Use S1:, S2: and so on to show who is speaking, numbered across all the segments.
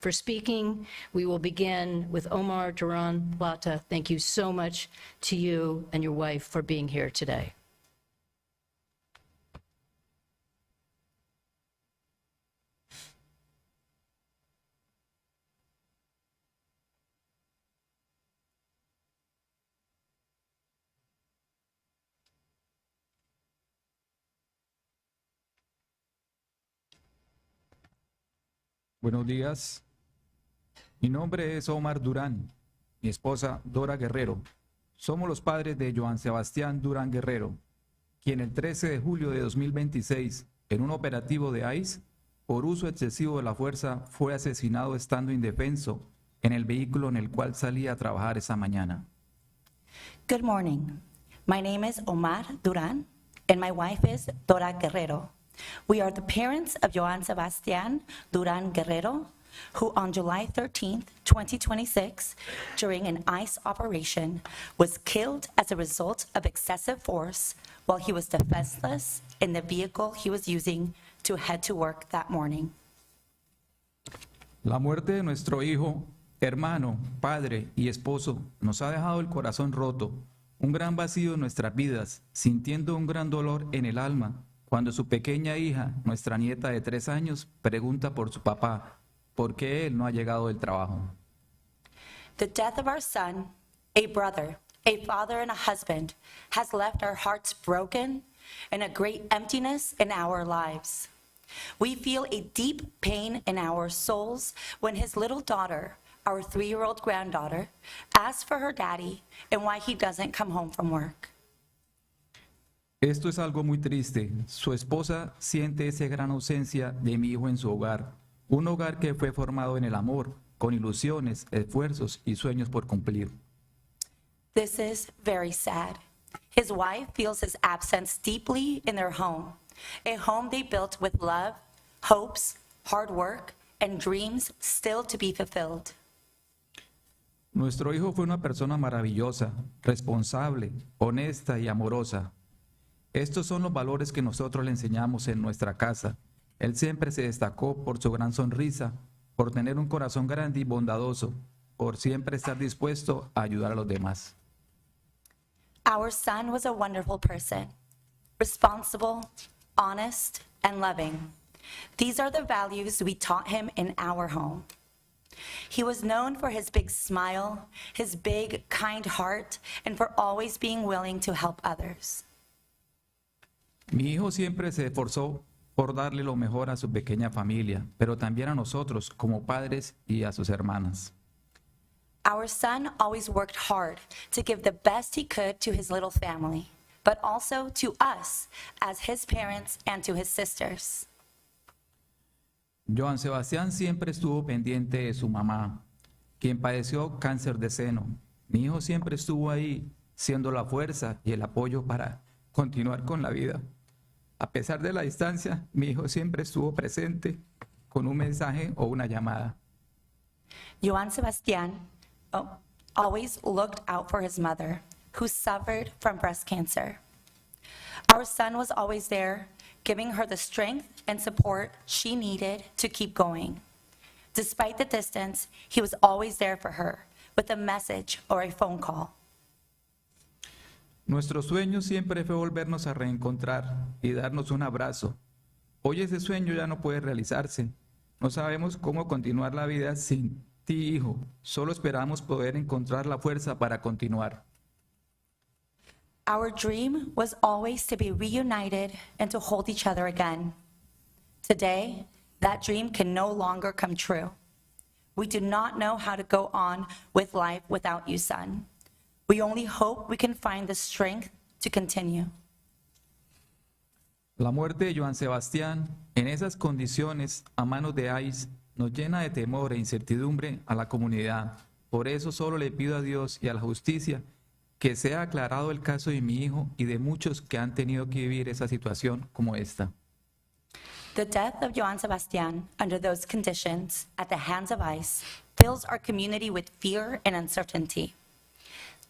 S1: for speaking. We will begin with Omar Duran Plata. Thank you so much to you and your wife for being here today.
S2: Buenos días. Mi nombre es Omar Durán, mi esposa Dora Guerrero. Somos los padres de Joan Sebastián Durán Guerrero, quien el 13 de julio de 2026, en un operativo de ICE, por uso excesivo de la fuerza, fue asesinado estando indefenso en el vehículo en el cual salía a trabajar esa mañana.
S3: Good morning. My name is Omar Duran, and my wife is Dora Guerrero. We are the parents of Joan Sebastián Durán Guerrero, who on July 13th, 2026, during an ICE operation, was killed as a result of excessive force while he was defenseless in the vehicle he was using to head to work that morning.
S2: La muerte de nuestro hijo, hermano, padre y esposo nos ha dejado el corazón roto, un gran vacío en nuestras vidas, sintiendo un gran dolor en el alma, cuando su pequeña hija, nuestra nieta de 3 años, pregunta por su papá, ¿por qué él no ha llegado del trabajo?
S3: The death of our son, a brother, a father, and a husband has left our hearts broken and a great emptiness in our lives. We feel a deep pain in our souls when his little daughter, our 3-year-old granddaughter, asks for her daddy and why he doesn't come home from work.
S2: Esto es algo muy triste. Su esposa siente esa gran ausencia de mi hijo en su hogar, un hogar que fue formado en el amor, con ilusiones, esfuerzos y sueños por cumplir.
S3: This is very sad. His wife feels his absence deeply in their home, a home they built with love, hopes, hard work, and dreams still to be fulfilled.
S2: Nuestro hijo fue una persona maravillosa, responsable, honesta y amorosa. Estos son los valores que nosotros le enseñamos en nuestra casa. Él siempre se destacó por su gran sonrisa, por tener un corazón grande y bondadoso, por siempre estar dispuesto a ayudar a los demás.
S3: Our son was a wonderful person, responsible, honest, and loving. These are the values we taught him in our home. He was known for his big smile, his big, kind heart, and for always being willing to help others.
S2: Mi hijo siempre se esforzó por darle lo mejor a su pequeña familia, pero también a nosotros como padres y a sus hermanas.
S3: Our son always worked hard to give the best he could to his little family, but also to us as his parents and to his sisters.
S2: Joan Sebastián siempre estuvo pendiente de su mamá, quien padeció cáncer de seno. Mi hijo siempre estuvo ahí, siendo la fuerza y el apoyo para continuar con la vida. A pesar de la distancia, mi hijo siempre estuvo presente con un mensaje o una llamada.
S3: Joan Sebastián always looked out for his mother, who suffered from breast cancer. Our son was always there, giving her the strength and support she needed to keep going. Despite the distance, he was always there for her, with a message or a phone call.
S2: Nuestro sueño siempre fue volvernos a reencontrar y darnos un abrazo. Hoy ese sueño ya no puede realizarse. No sabemos cómo continuar la vida sin ti, hijo. Solo esperamos poder encontrar la fuerza para continuar.
S3: Our dream was always to be reunited and to hold each other again. Today, that dream can no longer come true. We do not know how to go on with life without you, son. We only hope we can find the strength to continue.
S2: La muerte de Joan Sebastián, en esas condiciones, a manos de ICE, nos llena de temor e incertidumbre a la comunidad. Por eso solo le pido a Dios y a la justicia que sea aclarado el caso de mi hijo y de muchos que han tenido que vivir esa situación como esta.
S3: The death of Joan Sebastián under those conditions at the hands of ICE fills our community with fear and uncertainty.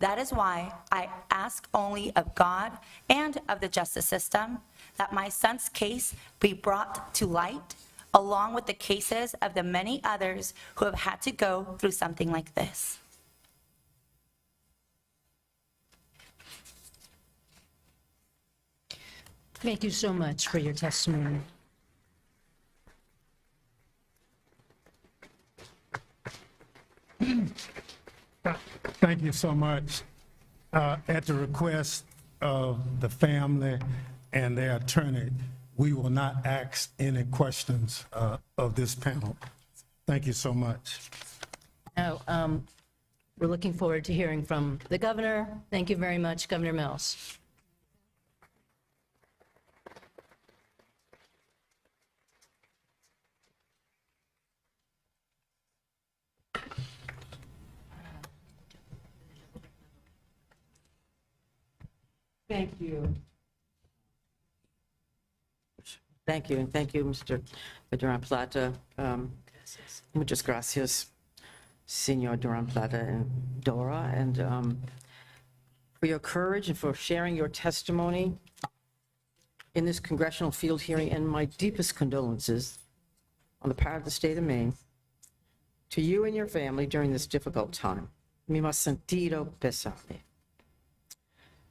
S3: That is why I ask only of God and of the justice system that my son's case be brought to light, along with the cases of the many others who have had to go through something like this.
S1: Thank you so much for your testimony.
S4: Thank you so much. At the request of the family and their attorney, we will not ask any questions of this panel. Thank you so much.
S1: Now, we're looking forward to hearing from the governor. Thank you very much, Governor Mills.
S5: Thank you. Thank you, and thank you, Mr. Durán Plata. Muchas gracias, Señor Durán Plata and Dora, and for your courage and for sharing your testimony in this congressional field hearing, and my deepest condolences on the part of the state of Maine to you and your family during this difficult time. Mi más sentido pésame.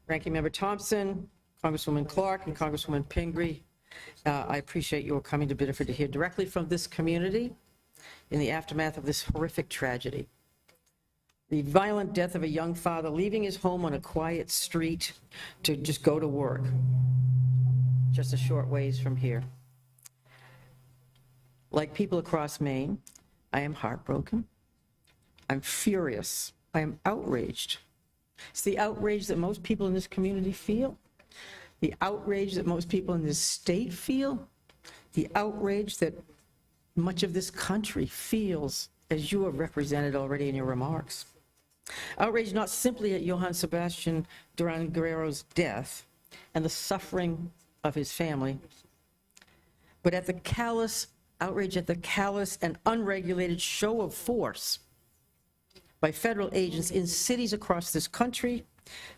S5: Ranking Member Thompson, Congresswoman Clark, and Congresswoman Pingree, I appreciate your coming to Biddeford to hear directly from this community in the aftermath of this horrific tragedy. The violent death of a young father leaving his home on a quiet street to just go to work, just a short ways from here. Like people across Maine, I am heartbroken. I'm furious. I am outraged. It's the outrage that most people in this community feel, the outrage that most people in this state feel, the outrage that much of this country feels, as you have represented already in your remarks. Outrage not simply at Joan Sebastián Durán Guerrero's death and the suffering of his family, but at the callous, outrage at the callous and unregulated show of force by federal agents in cities across this country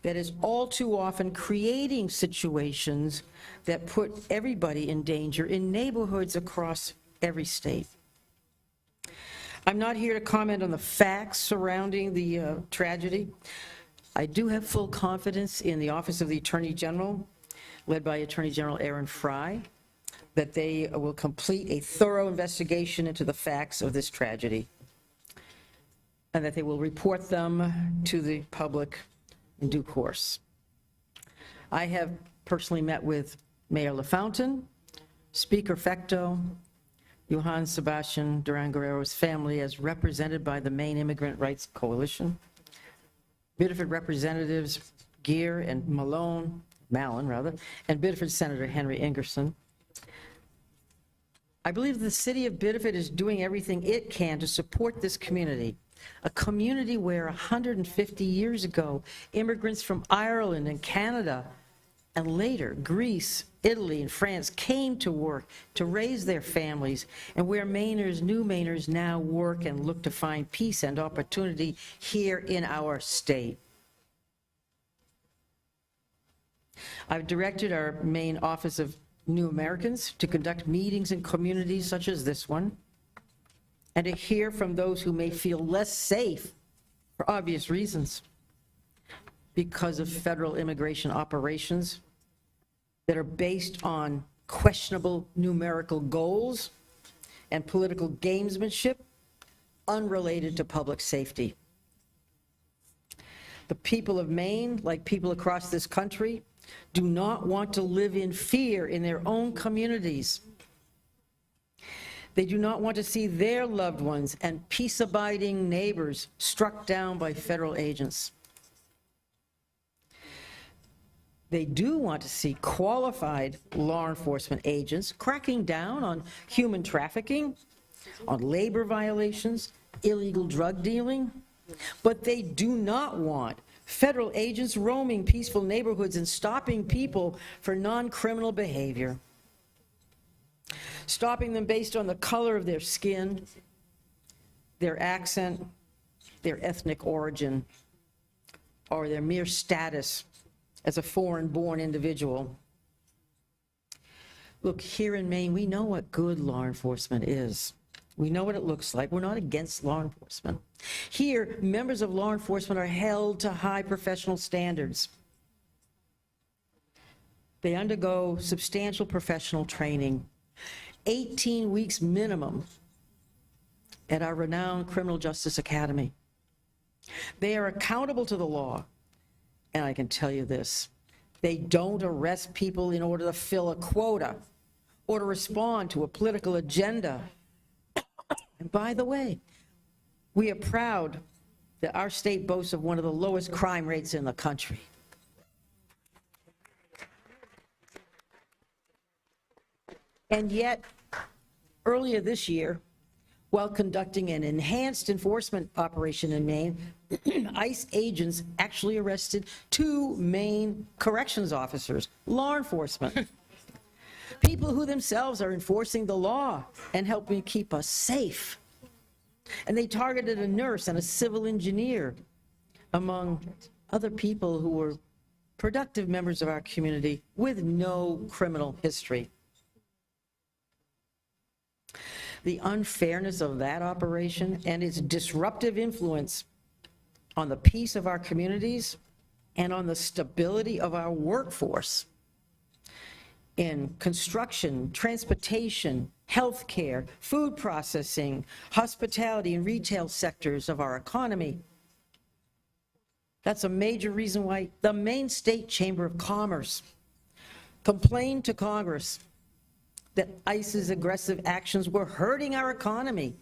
S5: that is all too often creating situations that put everybody in danger in neighborhoods across every state. I'm not here to comment on the facts surrounding the tragedy. I do have full confidence in the Office of the Attorney General, led by Attorney General Aaron Fry, that they will complete a thorough investigation into the facts of this tragedy, and that they will report them to the public in due course. I have personally met with Mayor LaFountain, Speaker Fecto, Joan Sebastián Durán Guerrero's family as represented by the Maine Immigrant Rights Coalition, Biddeford Representatives Geer and Mallon, and Biddeford Senator Henry Ingerson. I believe the city of Biddeford is doing everything it can to support this community, a community where 150 years ago, immigrants from Ireland and Canada, and later Greece, Italy, and France came to work to raise their families, and where Mainers, new Mainers now work and look to find peace and opportunity here in our state. I've directed our Maine Office of New Americans to conduct meetings in communities such as this one, and to hear from those who may feel less safe for obvious reasons because of federal immigration operations that are based on questionable numerical goals and political gamesmanship unrelated to public safety. The people of Maine, like people across this country, do not want to live in fear in their own communities. They do not want to see their loved ones and peace-abiding neighbors struck down by federal agents. They do want to see qualified law enforcement agents cracking down on human trafficking, on labor violations, illegal drug dealing, but they do not want federal agents roaming peaceful neighborhoods and stopping people for non-criminal behavior, stopping them based on the color of their skin, their accent, their ethnic origin, or their mere status as a foreign-born individual. Look, here in Maine, we know what good law enforcement is. We know what it looks like. We're not against law enforcement. Here, members of law enforcement are held to high professional standards. They undergo substantial professional training, 18 weeks minimum at our renowned Criminal Justice Academy. They are accountable to the law, and I can tell you this, they don't arrest people in order to fill a quota or to respond to a political agenda. And by the way, we are proud that our state boasts of one of the lowest crime rates in the country. And yet, earlier this year, while conducting an enhanced enforcement operation in Maine, ICE agents actually arrested 2 Maine corrections officers, law enforcement, people who themselves are enforcing the law and helping keep us safe. And they targeted a nurse and a civil engineer, among other people who were productive members of our community with no criminal history. The unfairness of that operation and its disruptive influence on the peace of our communities and on the stability of our workforce in construction, transportation, healthcare, food processing, hospitality, and retail sectors of our economy. That's a major reason why the Maine State Chamber of Commerce complained to Congress that ICE's aggressive actions were hurting our economy.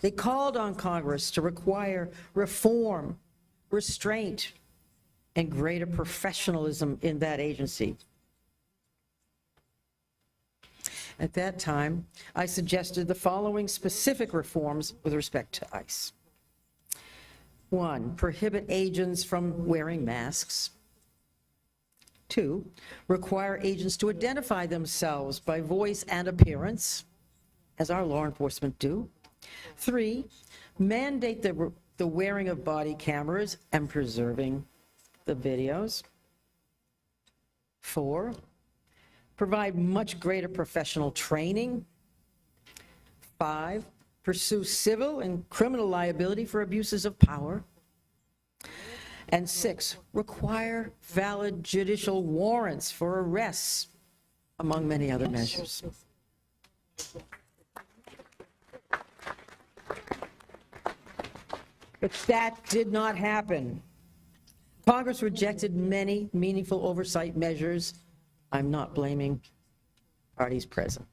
S5: They called on Congress to require reform, restraint, and greater professionalism in that agency. At that time, I suggested the following specific reforms with respect to ICE. 1, prohibit agents from wearing masks. 2, require agents to identify themselves by voice and appearance, as our law enforcement do. 3, mandate the wearing of body cameras and preserving the videos. 4, provide much greater professional training. 5, pursue civil and criminal liability for abuses of power. And 6, require valid judicial warrants for arrests, among many other measures. But that did not happen. Congress rejected many meaningful oversight measures. I'm not blaming parties present.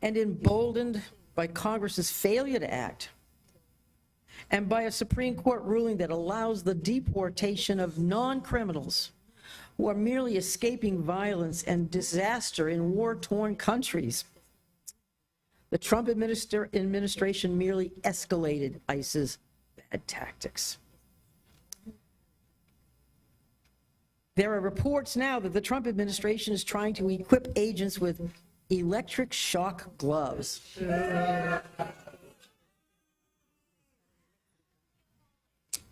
S5: And emboldened by Congress's failure to act, and by a Supreme Court ruling that allows the deportation of non-criminals who are merely escaping violence and disaster in war-torn countries, the Trump administration merely escalated ICE's bad tactics. There are reports now that the Trump administration is trying to equip agents with electric shock gloves.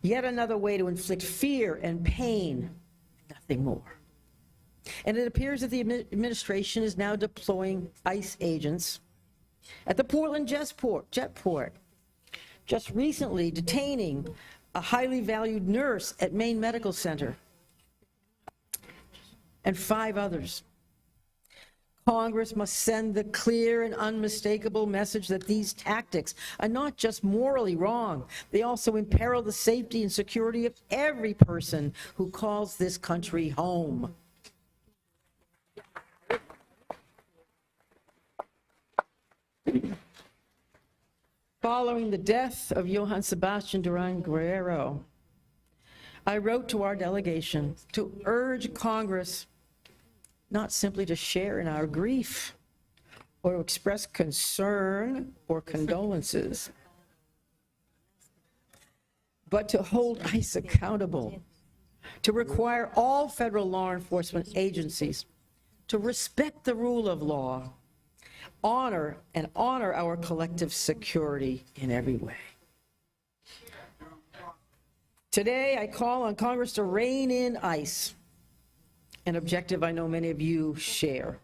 S5: Yet another way to inflict fear and pain, nothing more. And it appears that the administration is now deploying ICE agents at the Portland jetport, just recently detaining a highly valued nurse at Maine Medical Center, and 5 others. Congress must send the clear and unmistakable message that these tactics are not just morally wrong, they also imperil the safety and security of every person who calls this country home. Following the death of Joan Sebastián Durán Guerrero, I wrote to our delegation to urge Congress not simply to share in our grief or to express concern or condolences, but to hold ICE accountable, to require all federal law enforcement agencies to respect the rule of law, honor our collective security in every way. Today, I call on Congress to rein in ICE, an objective I know many of you share.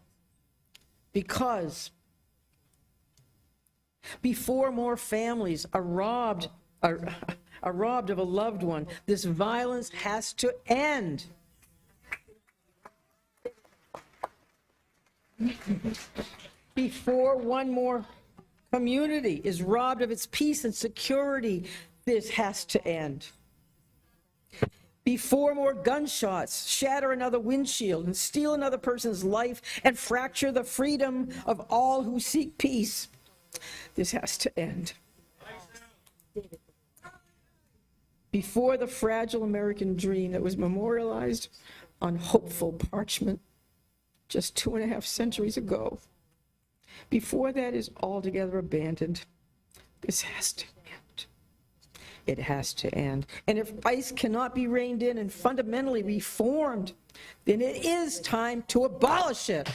S5: because before more families are robbed of a loved one, this violence has to end. Before one more community is robbed of its peace and security, this has to end. Before more gunshots shatter another windshield and steal another person's life and fracture the freedom of all who seek peace, this has to end. Before the fragile American dream that was memorialized on hopeful parchment just 2.5 centuries ago, before that is altogether abandoned, this has to end. It has to end. And if ICE cannot be reined in and fundamentally reformed, then it is time to abolish it.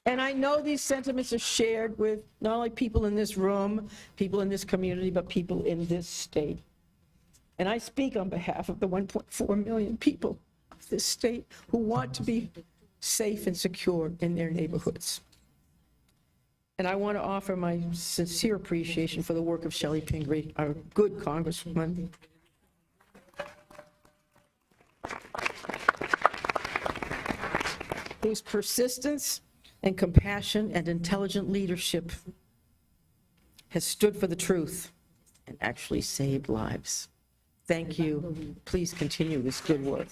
S5: And I know these sentiments are shared with not only people in this room, people in this community, but people in this state. And I speak on behalf of the 1.4 million people of this state who want to be safe and secure in their neighborhoods. And I want to offer my sincere appreciation for the work of Shelley Pingree, our good congresswoman. Whose persistence and compassion and intelligent leadership has stood for the truth and actually saved lives. Thank you. Please continue this good work.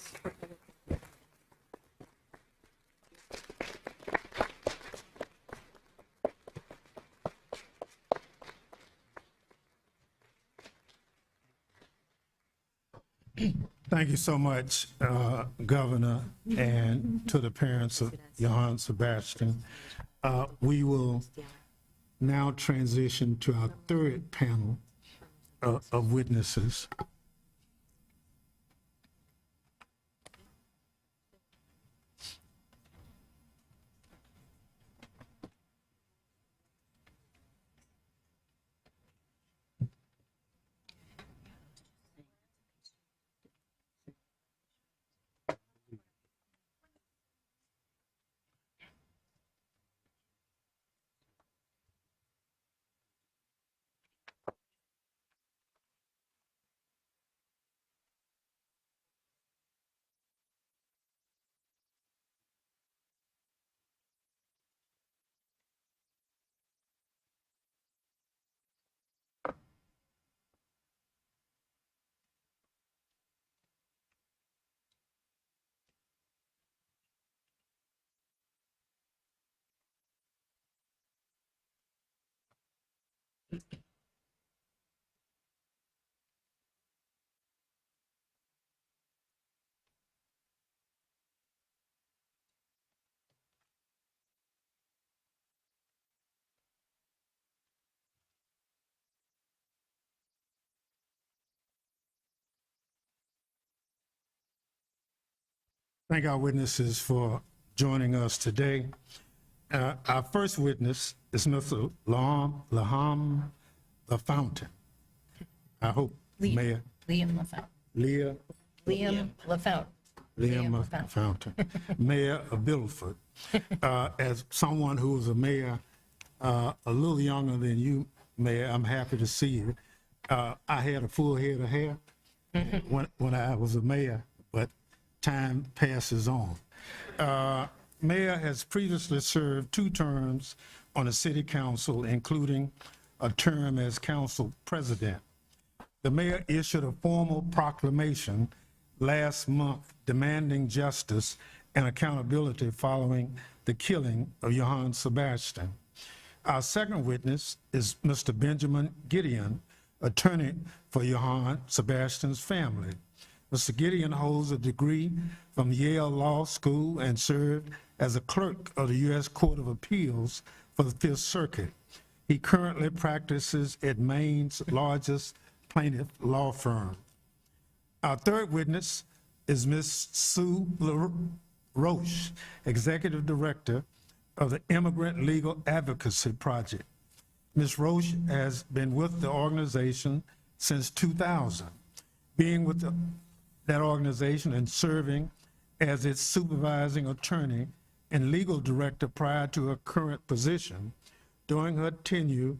S4: Thank you so much, Governor, and to the parents of Joan Sebastián. We will now transition to our third panel of witnesses. Thank our witnesses for joining us today. Our first witness is Mr. Laham LaFountain. I hope, Mayor.
S1: Liam LaFountain.
S4: Leah.
S1: Liam LaFountain.
S4: Liam LaFountain, Mayor of Biddeford. As someone who was a mayor a little younger than you, Mayor, I'm happy to see you. I had a full head of hair when I was a mayor, but time passes on. Mayor has previously served 2 terms on the city council, including a term as council president. The mayor issued a formal proclamation last month demanding justice and accountability following the killing of Joan Sebastián. Our second witness is Mr. Benjamin Gideon, attorney for Joan Sebastián's family. Mr. Gideon holds a degree from Yale Law School and served as a clerk of the U.S. Court of Appeals for the Fifth Circuit. He currently practices at Maine's largest plaintiff law firm. Our third witness is Ms. Sue Roche, Executive Director of the Immigrant Legal Advocacy Project. Ms. Roche has been with the organization since 2000, being with that organization and serving as its supervising attorney and legal director prior to her current position. During her tenure,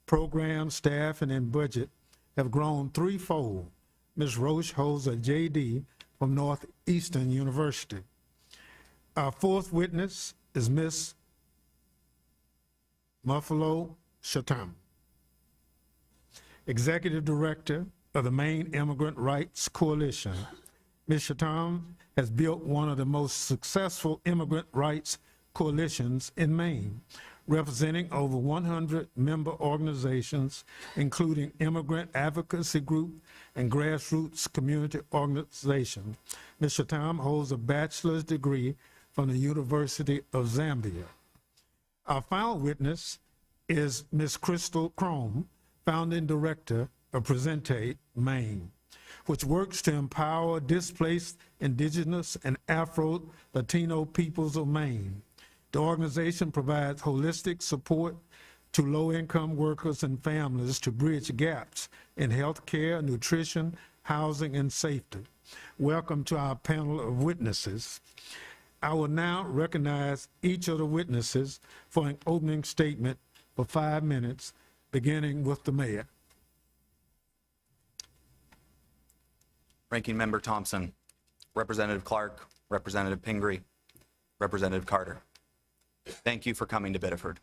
S4: program, staff, and budget have grown threefold. Ms. Roche holds a JD from Northeastern University. Our fourth witness is Ms. Muffalo Shatam, Executive Director of the Maine Immigrant Rights Coalition. Ms. Shatam has built one of the most successful immigrant rights coalitions in Maine, representing over 100 member organizations, including immigrant advocacy group and grassroots community organizations. Ms. Shatam holds a bachelor's degree from the University of Zambia. Our final witness is Ms. Crystal Crome, founding director of Presente, Maine, which works to empower displaced Indigenous and Afro-Latino peoples of Maine. The organization provides holistic support to low-income workers and families to bridge gaps in healthcare, nutrition, housing, and safety. Welcome to our panel of witnesses. I will now recognize each of the witnesses for an opening statement for 5 minutes, beginning with the mayor.
S6: Ranking Member Thompson, Representative Clark, Representative Pingree, Representative Carter. Thank you for coming to Biddeford.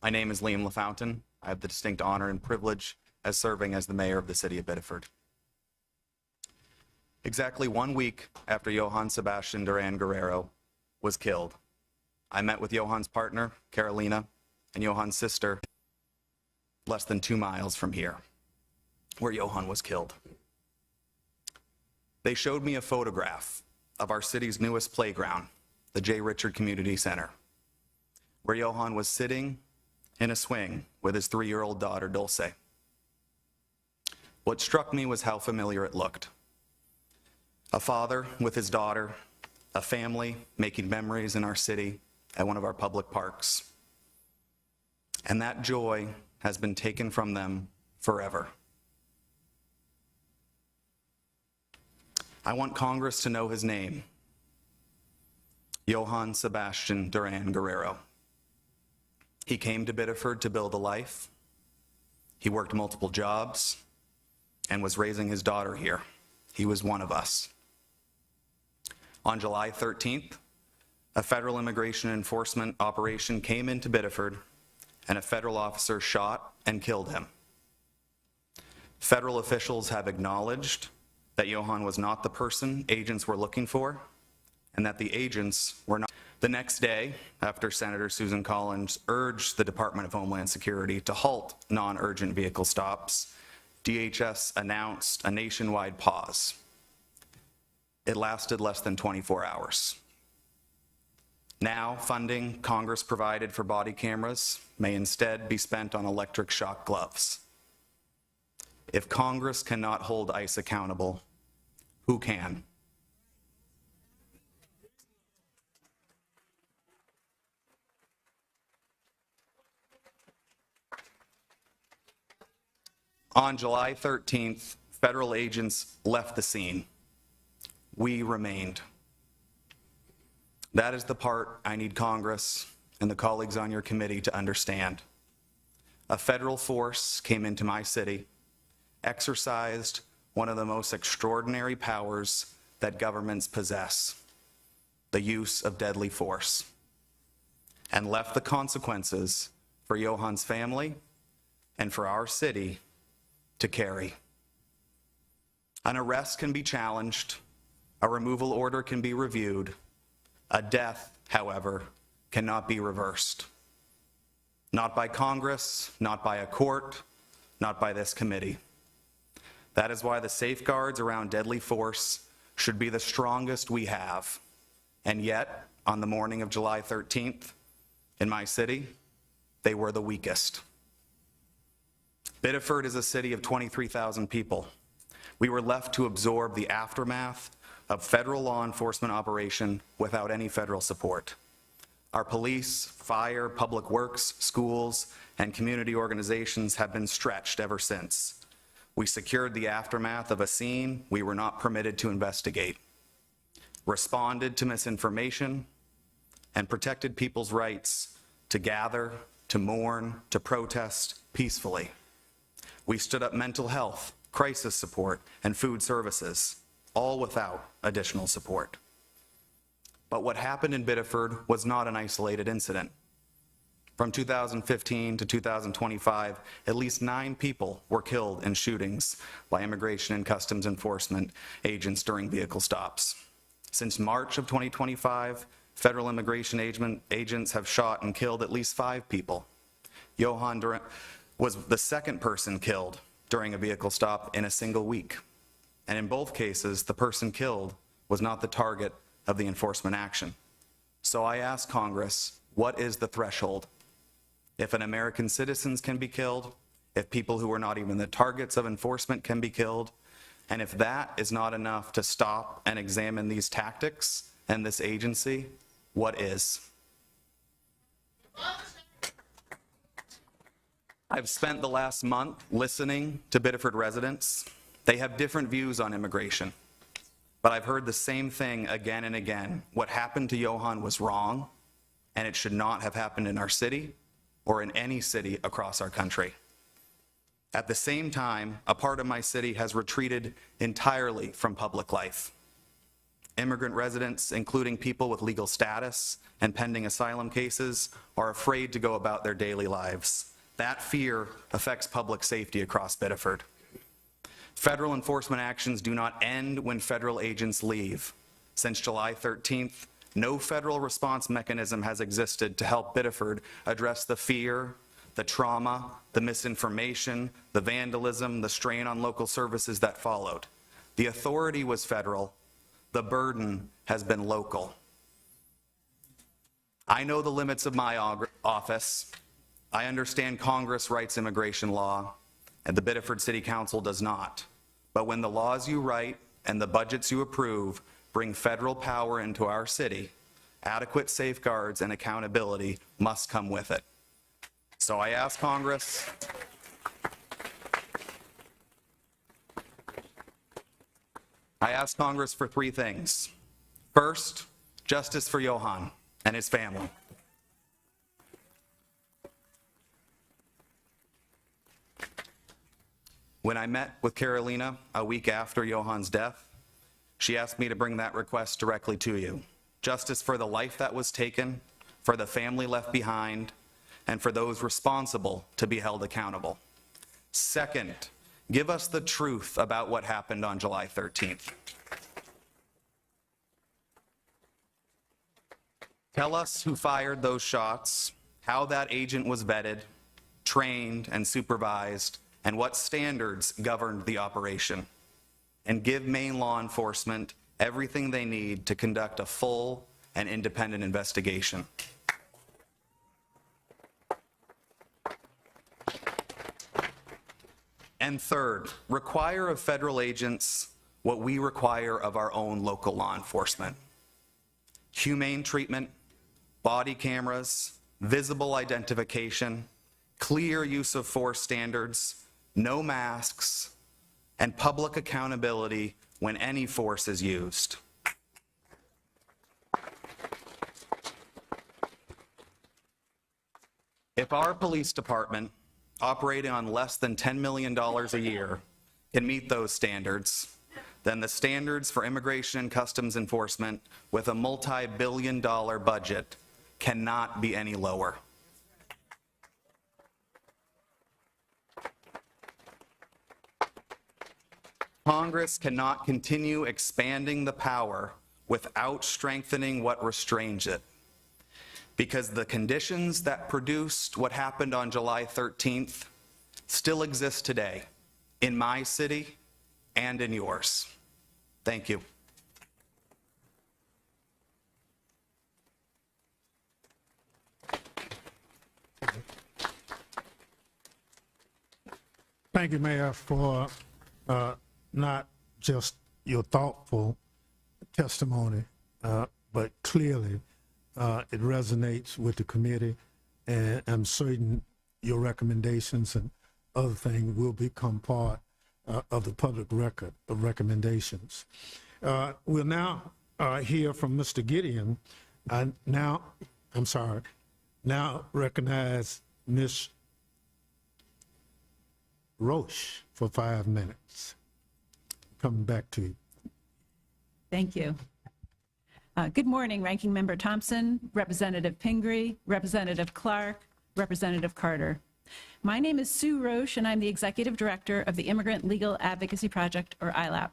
S6: My name is Liam LaFountain. I have the distinct honor and privilege as serving as the mayor of the city of Biddeford. Exactly 1 week after Joan Sebastián Durán Guerrero was killed, I met with Johan's partner, Carolina, and Johan's sister less than 2 miles from here, where Johan was killed. They showed me a photograph of our city's newest playground, the J. Richard Community Center, where Johan was sitting in a swing with his 3-year-old daughter, Dulce. What struck me was how familiar it looked. A father with his daughter, a family making memories in our city at one of our public parks. And that joy has been taken from them forever. I want Congress to know his name, Joan Sebastián Durán Guerrero. He came to Biddeford to build a life. He worked multiple jobs and was raising his daughter here. He was one of us. On July 13th, a federal immigration enforcement operation came into Biddeford and a federal officer shot and killed him. Federal officials have acknowledged that Johan was not the person agents were looking for and that the agents were not. The next day, after Senator Susan Collins urged the Department of Homeland Security to halt non-urgent vehicle stops, DHS announced a nationwide pause. It lasted less than 24 hours. Now, funding Congress provided for body cameras may instead be spent on electric shock gloves. If Congress cannot hold ICE accountable, who can? On July 13th, federal agents left the scene. We remained. That is the part I need Congress and the colleagues on your committee to understand. A federal force came into my city, exercised one of the most extraordinary powers that governments possess, the use of deadly force, and left the consequences for Johan's family and for our city to carry. An arrest can be challenged, a removal order can be reviewed, a death, however, cannot be reversed. Not by Congress, not by a court, not by this committee. That is why the safeguards around deadly force should be the strongest we have. And yet, on the morning of July 13th, in my city, they were the weakest. Biddeford is a city of 23,000 people. We were left to absorb the aftermath of federal law enforcement operation without any federal support. Our police, fire, public works, schools, and community organizations have been stretched ever since. We secured the aftermath of a scene we were not permitted to investigate, responded to misinformation, and protected people's rights to gather, to mourn, to protest peacefully. We stood up mental health, crisis support, and food services, all without additional support. But what happened in Biddeford was not an isolated incident. From 2015 to 2025, at least 9 people were killed in shootings by Immigration and Customs Enforcement agents during vehicle stops. Since March of 2025, federal immigration agents have shot and killed at least 5 people. Johan Durant was the second person killed during a vehicle stop in a single week. And in both cases, the person killed was not the target of the enforcement action. So I ask Congress, what is the threshold? If an American citizens can be killed, if people who are not even the targets of enforcement can be killed, and if that is not enough to stop and examine these tactics and this agency, what is? I've spent the last month listening to Biddeford residents. They have different views on immigration, but I've heard the same thing again and again. What happened to Johan was wrong, and it should not have happened in our city or in any city across our country. At the same time, a part of my city has retreated entirely from public life. Immigrant residents, including people with legal status and pending asylum cases, are afraid to go about their daily lives. That fear affects public safety across Biddeford. Federal enforcement actions do not end when federal agents leave. Since July 13th, no federal response mechanism has existed to help Biddeford address the fear, the trauma, the misinformation, the vandalism, the strain on local services that followed. The authority was federal. The burden has been local. I know the limits of my office. I understand Congress writes immigration law, and the Biddeford City Council does not. But when the laws you write and the budgets you approve bring federal power into our city, adequate safeguards and accountability must come with it. So I ask Congress, for 3 things. First, justice for Johan and his family. When I met with Carolina a week after Johan's death, she asked me to bring that request directly to you. Justice for the life that was taken, for the family left behind, and for those responsible to be held accountable. Second, give us the truth about what happened on July 13th. Tell us who fired those shots, how that agent was vetted, trained, and supervised, and what standards governed the operation. And give Maine law enforcement everything they need to conduct a full and independent investigation. And third, require of federal agents what we require of our own local law enforcement. Humane treatment, body cameras, visible identification, clear use of force standards, no masks, and public accountability when any force is used. If our police department, operating on less than $10 million a year, can meet those standards, then the standards for Immigration and Customs Enforcement with a multi-billion-dollar budget cannot be any lower. Congress cannot continue expanding the power without strengthening what restrains it, because the conditions that produced what happened on July 13th still exist today in my city and in yours. Thank you.
S4: Thank you, Mayor, for not just your thoughtful testimony, but clearly it resonates with the committee, and I'm certain your recommendations and other things will become part of the public record of recommendations. We'll now hear from Mr. Gideon. Now recognize Ms. Roche for 5 minutes. Coming back to you.
S7: Thank you. Good morning, Ranking Member Thompson, Representative Pingree, Representative Clark, Representative Carter. My name is Sue Roche, and I'm the Executive Director of the Immigrant Legal Advocacy Project, or ILAP.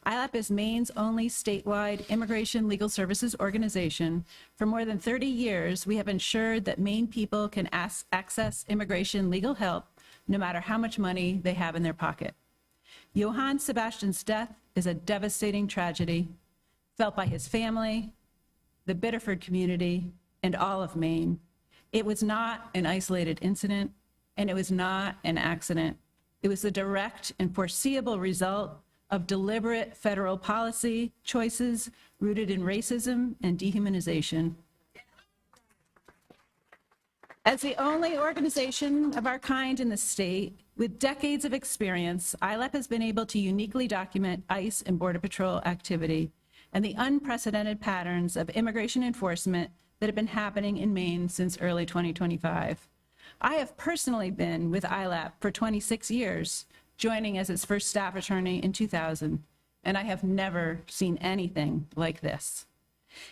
S7: ILAP is Maine's only statewide immigration legal services organization. For more than 30 years, we have ensured that Maine people can access immigration legal help no matter how much money they have in their pocket. Joan Sebastián's death is a devastating tragedy felt by his family, the Biddeford community, and all of Maine. It was not an isolated incident, and it was not an accident. It was the direct and foreseeable result of deliberate federal policy choices rooted in racism and dehumanization. As the only organization of our kind in the state, with decades of experience, ILAP has been able to uniquely document ICE and Border Patrol activity and the unprecedented patterns of immigration enforcement that have been happening in Maine since early 2025. I have personally been with ILAP for 26 years, joining as its first staff attorney in 2000, and I have never seen anything like this.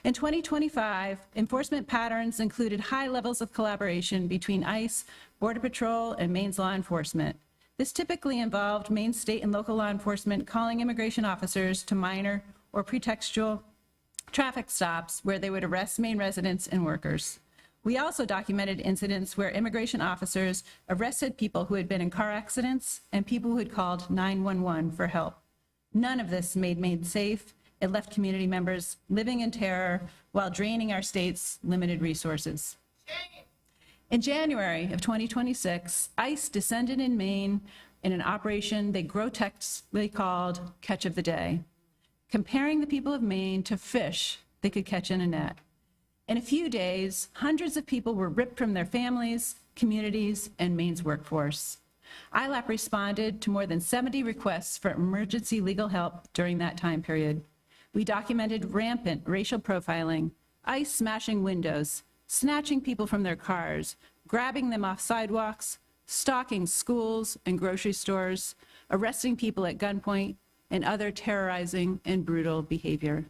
S7: In 2025, enforcement patterns included high levels of collaboration between ICE, Border Patrol, and Maine's law enforcement. This typically involved Maine state and local law enforcement calling immigration officers to minor or pretextual traffic stops where they would arrest Maine residents and workers. We also documented incidents where immigration officers arrested people who had been in car accidents and people who had called 911 for help. None of this made Maine safe. It left community members living in terror while draining our state's limited resources. In January of 2026, ICE descended in Maine in an operation they grotesquely called Catch of the Day, comparing the people of Maine to fish they could catch in a net. In a few days, hundreds of people were ripped from their families, communities, and Maine's workforce. ILAP responded to more than 70 requests for emergency legal help during that time period. We documented rampant racial profiling, ICE smashing windows, snatching people from their cars, grabbing them off sidewalks, stalking schools and grocery stores, arresting people at gunpoint, and other terrorizing and brutal behavior.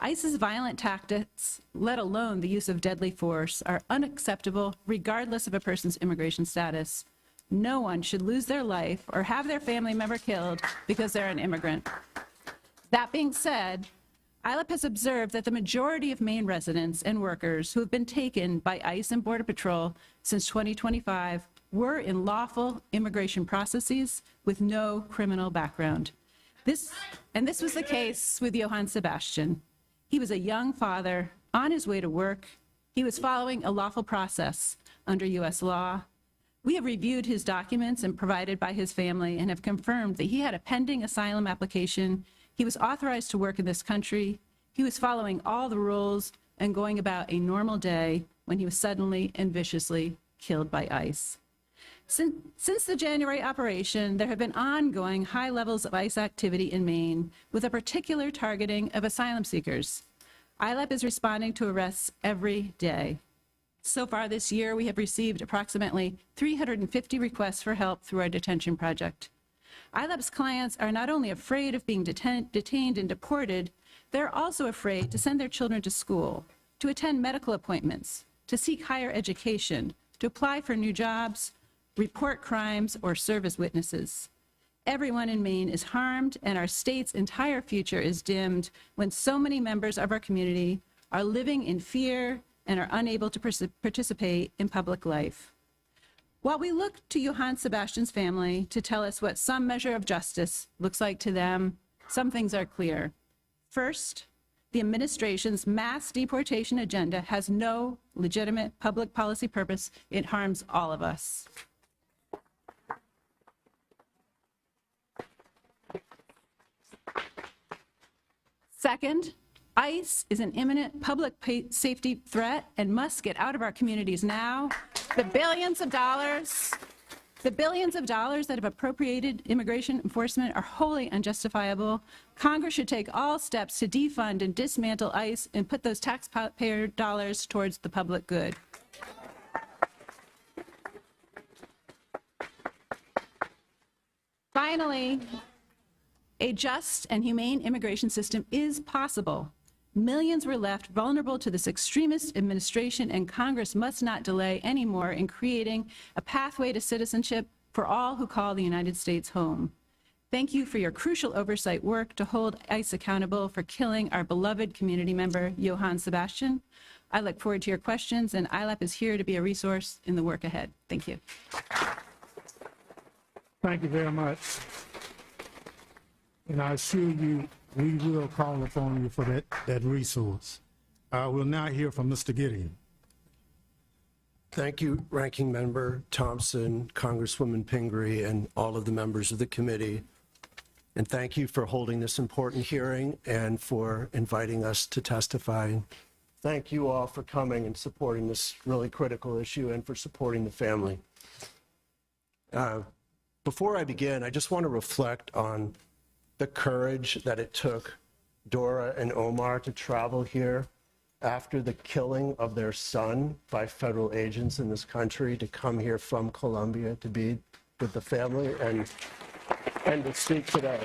S7: ICE's violent tactics, let alone the use of deadly force, are unacceptable regardless of a person's immigration status. No one should lose their life or have their family member killed because they're an immigrant. That being said, ILAP has observed that the majority of Maine residents and workers who have been taken by ICE and Border Patrol since 2025 were in lawful immigration processes with no criminal background. This was the case with Joan Sebastián. He was a young father on his way to work. He was following a lawful process under U.S. law. We have reviewed his documents and provided by his family and have confirmed that he had a pending asylum application. He was authorized to work in this country. He was following all the rules and going about a normal day when he was suddenly and viciously killed by ICE. Since the January operation, there have been ongoing high levels of ICE activity in Maine with a particular targeting of asylum seekers. ILAP is responding to arrests every day. So far this year, we have received approximately 350 requests for help through our detention project. ILAP's clients are not only afraid of being detained and deported, they're also afraid to send their children to school, to attend medical appointments, to seek higher education, to apply for new jobs, report crimes, or serve as witnesses. Everyone in Maine is harmed, and our state's entire future is dimmed when so many members of our community are living in fear and are unable to participate in public life. While we look to Joan Sebastián's family to tell us what some measure of justice looks like to them, some things are clear. First, the administration's mass deportation agenda has no legitimate public policy purpose. It harms all of us. Second, ICE is an imminent public safety threat and must get out of our communities now. The billions of dollars that have appropriated immigration enforcement are wholly unjustifiable. Congress should take all steps to defund and dismantle ICE and put those taxpayer dollars towards the public good. Finally, a just and humane immigration system is possible. Millions were left vulnerable to this extremist administration, and Congress must not delay anymore in creating a pathway to citizenship for all who call the United States home. Thank you for your crucial oversight work to hold ICE accountable for killing our beloved community member, Joan Sebastián. I look forward to your questions, and ILAP is here to be a resource in the work ahead. Thank you.
S4: Thank you very much. And I assure you, we will call upon you for that resource. We'll now hear from Mr. Gideon.
S8: Thank you, Ranking Member Thompson, Congresswoman Pingree, and all of the members of the committee. And thank you for holding this important hearing and for inviting us to testify. Thank you all for coming and supporting this really critical issue and for supporting the family. Before I begin, I just want to reflect on the courage that it took Dora and Omar to travel here after the killing of their son by federal agents in this country, to come here from Colombia to be with the family and to speak today.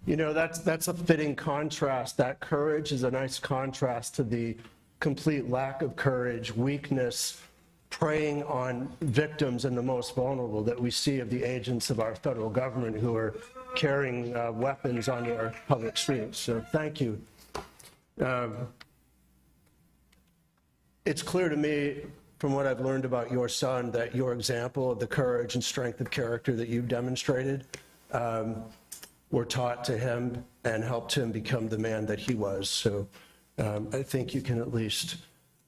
S8: You know, that's a fitting contrast. That courage is a nice contrast to the complete lack of courage, weakness, preying on victims and the most vulnerable that we see of the agents of our federal government who are carrying weapons on our public streets. So thank you. It's clear to me from what I've learned about your son that your example of the courage and strength of character that you've demonstrated were taught to him and helped him become the man that he was. So I think you can at least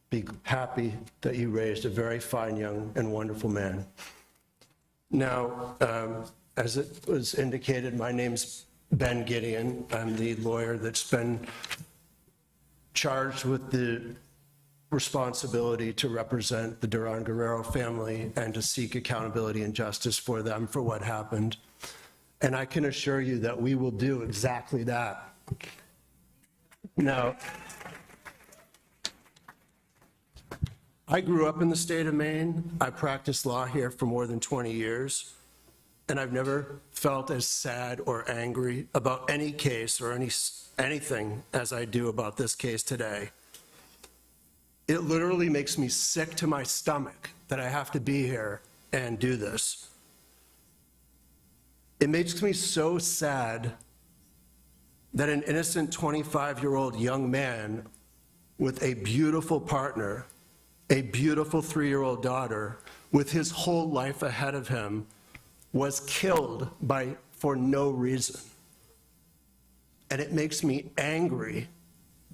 S8: be happy that you raised a very fine, young, and wonderful man. Now, as it was indicated, my name's Ben Gideon. I'm the lawyer that's been charged with the responsibility to represent the Durán Guerrero family and to seek accountability and justice for them for what happened. And I can assure you that we will do exactly that. Now, I grew up in the state of Maine. I practiced law here for more than 20 years, and I've never felt as sad or angry about any case or anything as I do about this case today. It literally makes me sick to my stomach that I have to be here and do this. It makes me so sad that an innocent 25-year-old young man with a beautiful partner, a beautiful 3-year-old daughter, with his whole life ahead of him, was killed for no reason. And it makes me angry,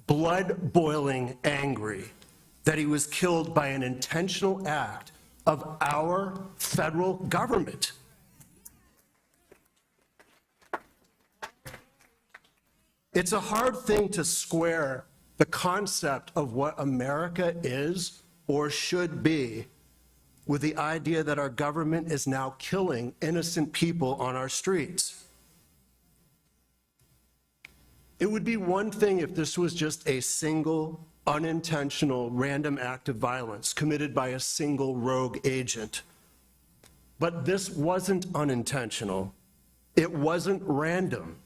S8: blood-boiling angry, that he was killed by an intentional act of our federal government. It's a hard thing to square the concept of what America is or should be with the idea that our government is now killing innocent people on our streets. It would be one thing if this was just a single, unintentional, random act of violence committed by a single rogue agent. But this wasn't unintentional. It wasn't random.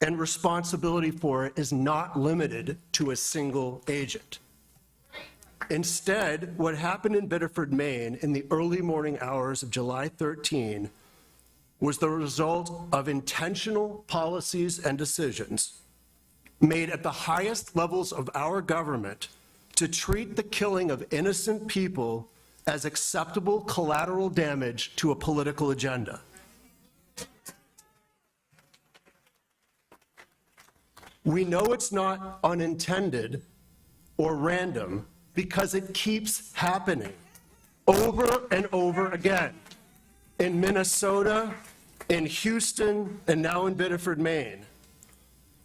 S8: And responsibility for it is not limited to a single agent. Instead, what happened in Biddeford, Maine in the early morning hours of July 13 was the result of intentional policies and decisions made at the highest levels of our government to treat the killing of innocent people as acceptable collateral damage to a political agenda. We know it's not unintended or random because it keeps happening over and over again in Minnesota, in Houston, and now in Biddeford, Maine.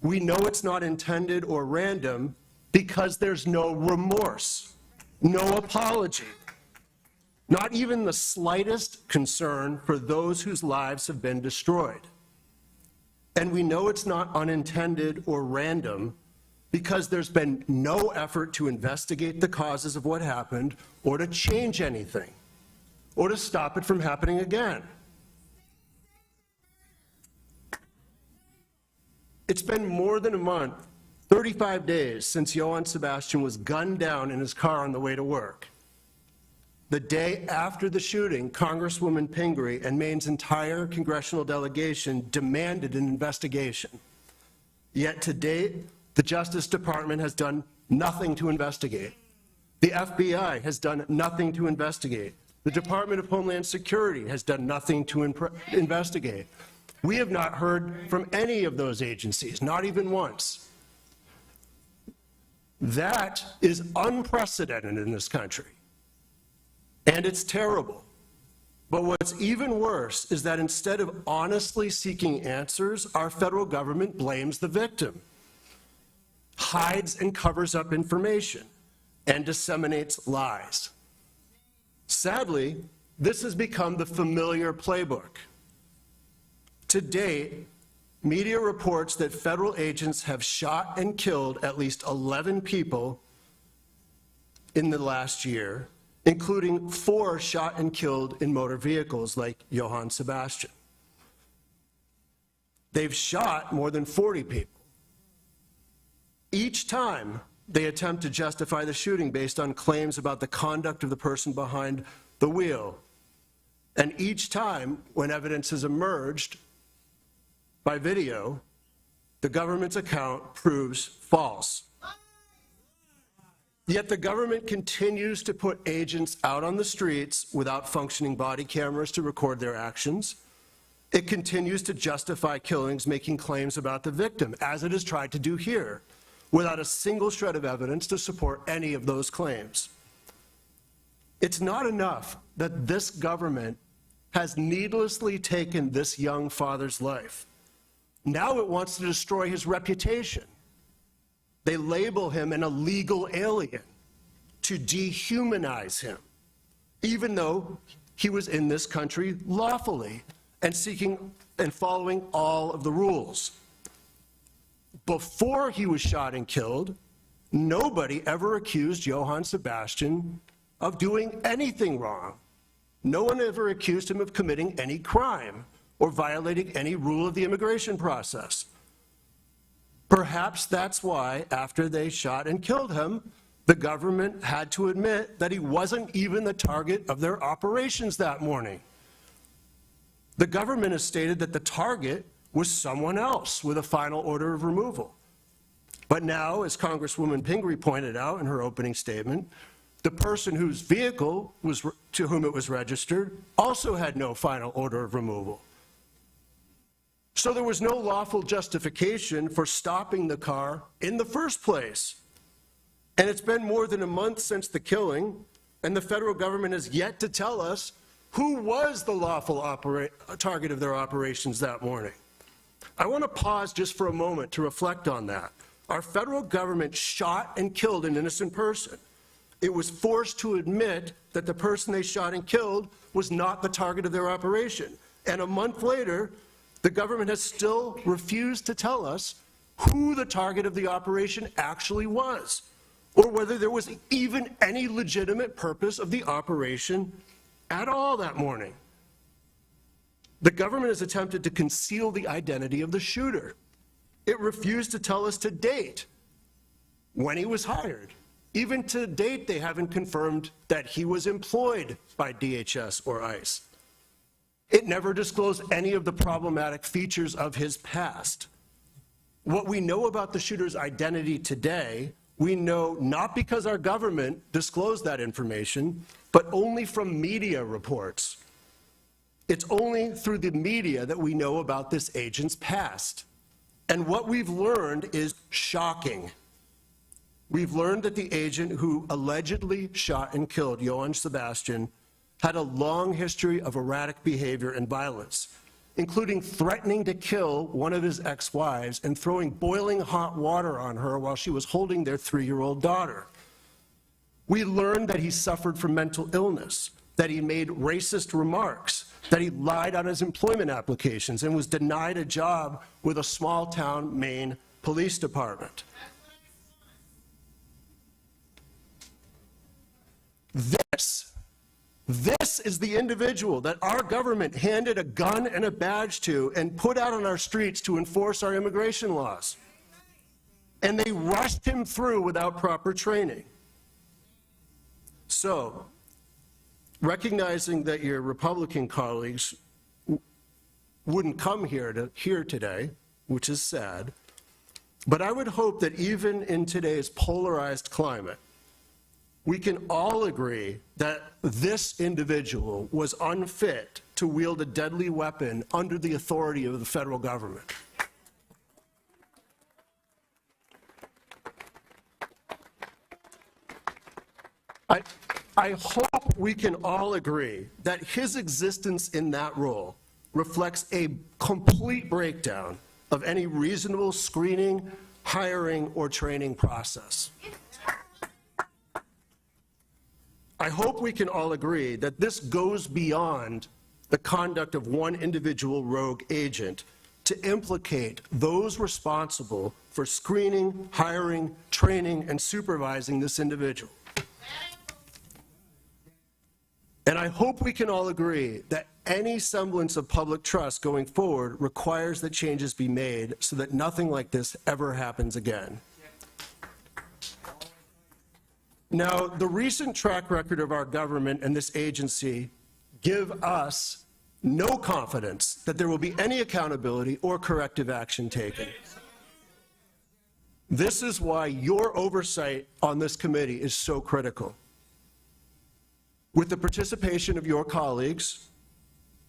S8: We know it's not intended or random because there's no remorse, no apology, not even the slightest concern for those whose lives have been destroyed. And we know it's not unintended or random because there's been no effort to investigate the causes of what happened or to change anything or to stop it from happening again. It's been more than a month, 35 days, since Joan Sebastián was gunned down in his car on the way to work. The day after the shooting, Congresswoman Pingree and Maine's entire congressional delegation demanded an investigation. Yet to date, the Justice Department has done nothing to investigate. The FBI has done nothing to investigate. The Department of Homeland Security has done nothing to investigate. We have not heard from any of those agencies, not even once. That is unprecedented in this country. And it's terrible. But what's even worse is that instead of honestly seeking answers, our federal government blames the victim, hides and covers up information, and disseminates lies. Sadly, this has become the familiar playbook. To date, media reports that federal agents have shot and killed at least 11 people in the last year, including 4 shot and killed in motor vehicles like Joan Sebastián. They've shot more than 40 people. Each time they attempt to justify the shooting based on claims about the conduct of the person behind the wheel. And each time when evidence has emerged by video, the government's account proves false. Yet the government continues to put agents out on the streets without functioning body cameras to record their actions. It continues to justify killings, making claims about the victim, as it has tried to do here, without a single shred of evidence to support any of those claims. It's not enough that this government has needlessly taken this young father's life. Now it wants to destroy his reputation. They label him an illegal alien to dehumanize him, even though he was in this country lawfully and seeking and following all of the rules. Before he was shot and killed, nobody ever accused Joan Sebastián of doing anything wrong. No one ever accused him of committing any crime or violating any rule of the immigration process. Perhaps that's why, after they shot and killed him, the government had to admit that he wasn't even the target of their operations that morning. The government has stated that the target was someone else with a final order of removal. But now, as Congresswoman Pingree pointed out in her opening statement, the person whose vehicle to whom it was registered also had no final order of removal. So there was no lawful justification for stopping the car in the first place. And it's been more than a month since the killing, and the federal government has yet to tell us who was the lawful target of their operations that morning. I want to pause just for a moment to reflect on that. Our federal government shot and killed an innocent person. It was forced to admit that the person they shot and killed was not the target of their operation. And a month later, the government has still refused to tell us who the target of the operation actually was, or whether there was even any legitimate purpose of the operation at all that morning. The government has attempted to conceal the identity of the shooter. It refused to tell us to date when he was hired. Even to date, they haven't confirmed that he was employed by DHS or ICE. It never disclosed any of the problematic features of his past. What we know about the shooter's identity today we know not because our government disclosed that information, but only from media reports. It's only through the media that we know about this agent's past. And what we've learned is shocking. We've learned that the agent who allegedly shot and killed Joan Sebastián had a long history of erratic behavior and violence, including threatening to kill one of his ex-wives and throwing boiling hot water on her while she was holding their 3-year-old daughter. We learned that he suffered from mental illness, that he made racist remarks, that he lied on his employment applications and was denied a job with a small-town Maine police department. This is the individual that our government handed a gun and a badge to and put out on our streets to enforce our immigration laws. And they rushed him through without proper training. So, recognizing that your Republican colleagues wouldn't come here to hear today, which is sad, but I would hope that even in today's polarized climate, we can all agree that this individual was unfit to wield a deadly weapon under the authority of the federal government. I hope we can all agree that his existence in that role reflects a complete breakdown of any reasonable screening, hiring, or training process. I hope we can all agree that this goes beyond the conduct of one individual rogue agent to implicate those responsible for screening, hiring, training, and supervising this individual. And I hope we can all agree that any semblance of public trust going forward requires that changes be made so that nothing like this ever happens again. Now, the recent track record of our government and this agency give us no confidence that there will be any accountability or corrective action taken. This is why your oversight on this committee is so critical. With the participation of your colleagues,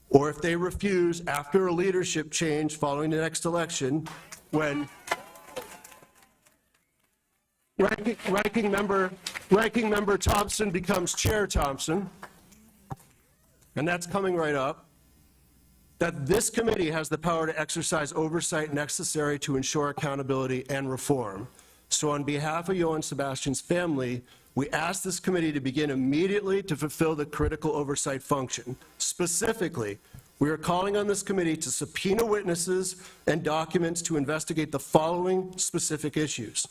S8: or if they refuse after a leadership change following the next election, when Ranking Member Thompson becomes Chair Thompson, and that's coming right up, that this committee has the power to exercise oversight necessary to ensure accountability and reform. So on behalf of Joan Sebastián's family, we ask this committee to begin immediately to fulfill the critical oversight function. Specifically, we are calling on this committee to subpoena witnesses and documents to investigate the following specific issues.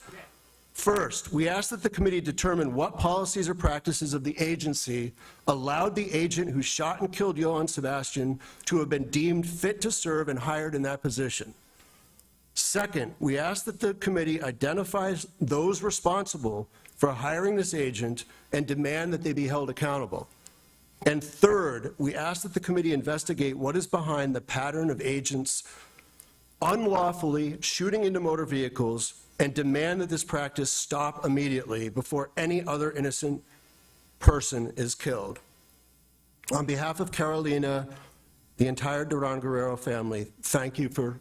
S8: First, we ask that the committee determine what policies or practices of the agency allowed the agent who shot and killed Joan Sebastián to have been deemed fit to serve and hired in that position. Second, we ask that the committee identifies those responsible for hiring this agent and demand that they be held accountable. And third, we ask that the committee investigate what is behind the pattern of agents unlawfully shooting into motor vehicles and demand that this practice stop immediately before any other innocent person is killed. On behalf of Carolina, the entire Durán Guerrero family, thank you for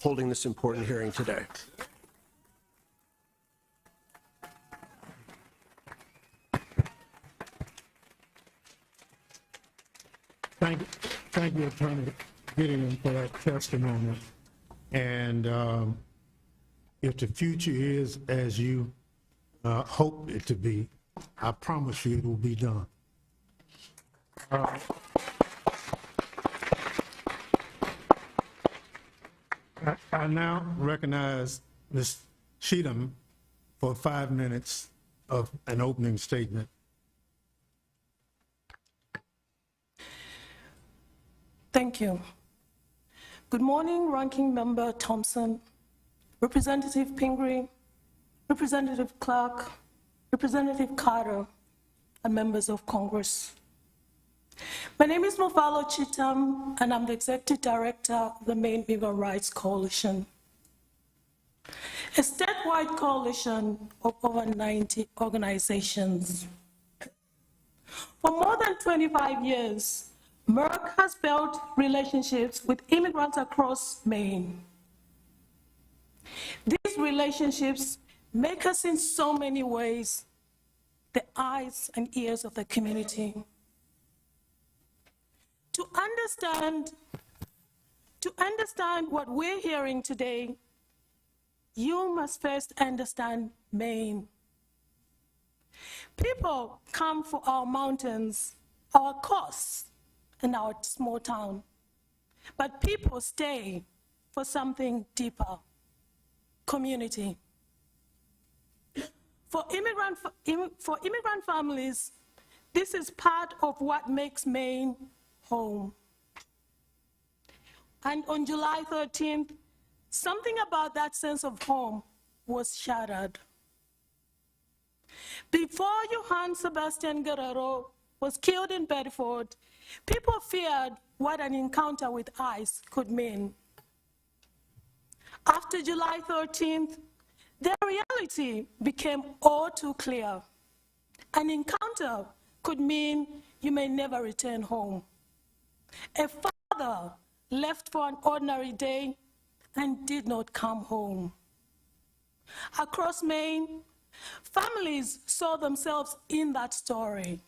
S8: holding this important hearing today.
S4: Thank you, Attorney Gideon, for that testimony. And if the future is as you hope it to be, I promise you it will be done. I now recognize Ms. Cheatham for 5 minutes of an opening statement.
S9: Thank you. Good morning, Ranking Member Thompson, Representative Pingree, Representative Clark, Representative Carter, and members of Congress. My name is Mofalo Cheatham, and I'm the Executive Director of the Maine Immigrant Rights Coalition. A state statewide coalition of over 90 organizations. For more than 25 years, Merck has built relationships with immigrants across Maine. These relationships make us in so many ways the eyes and ears of the community. To understand what we're hearing today, you must first understand Maine. People come for our mountains, our coasts, and our small town. But people stay for something deeper, community. For immigrant families, this is part of what makes Maine home. And on July 13th, something about that sense of home was shattered. Before Joan Sebastián Guerrero was killed in Biddeford, people feared what an encounter with ICE could mean. After July 13th, the reality became all too clear. An encounter could mean you may never return home. A father left for an ordinary day and did not come home. Across Maine, families saw themselves in that story.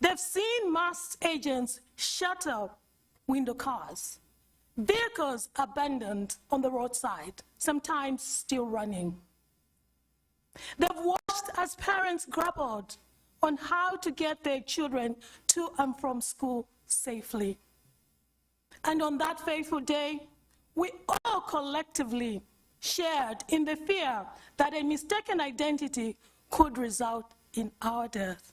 S9: They've seen masked agents shatter window cars, vehicles abandoned on the roadside, sometimes still running. They've watched as parents grappled on how to get their children to and from school safely. And on that fateful day, we all collectively shared in the fear that a mistaken identity could result in our death.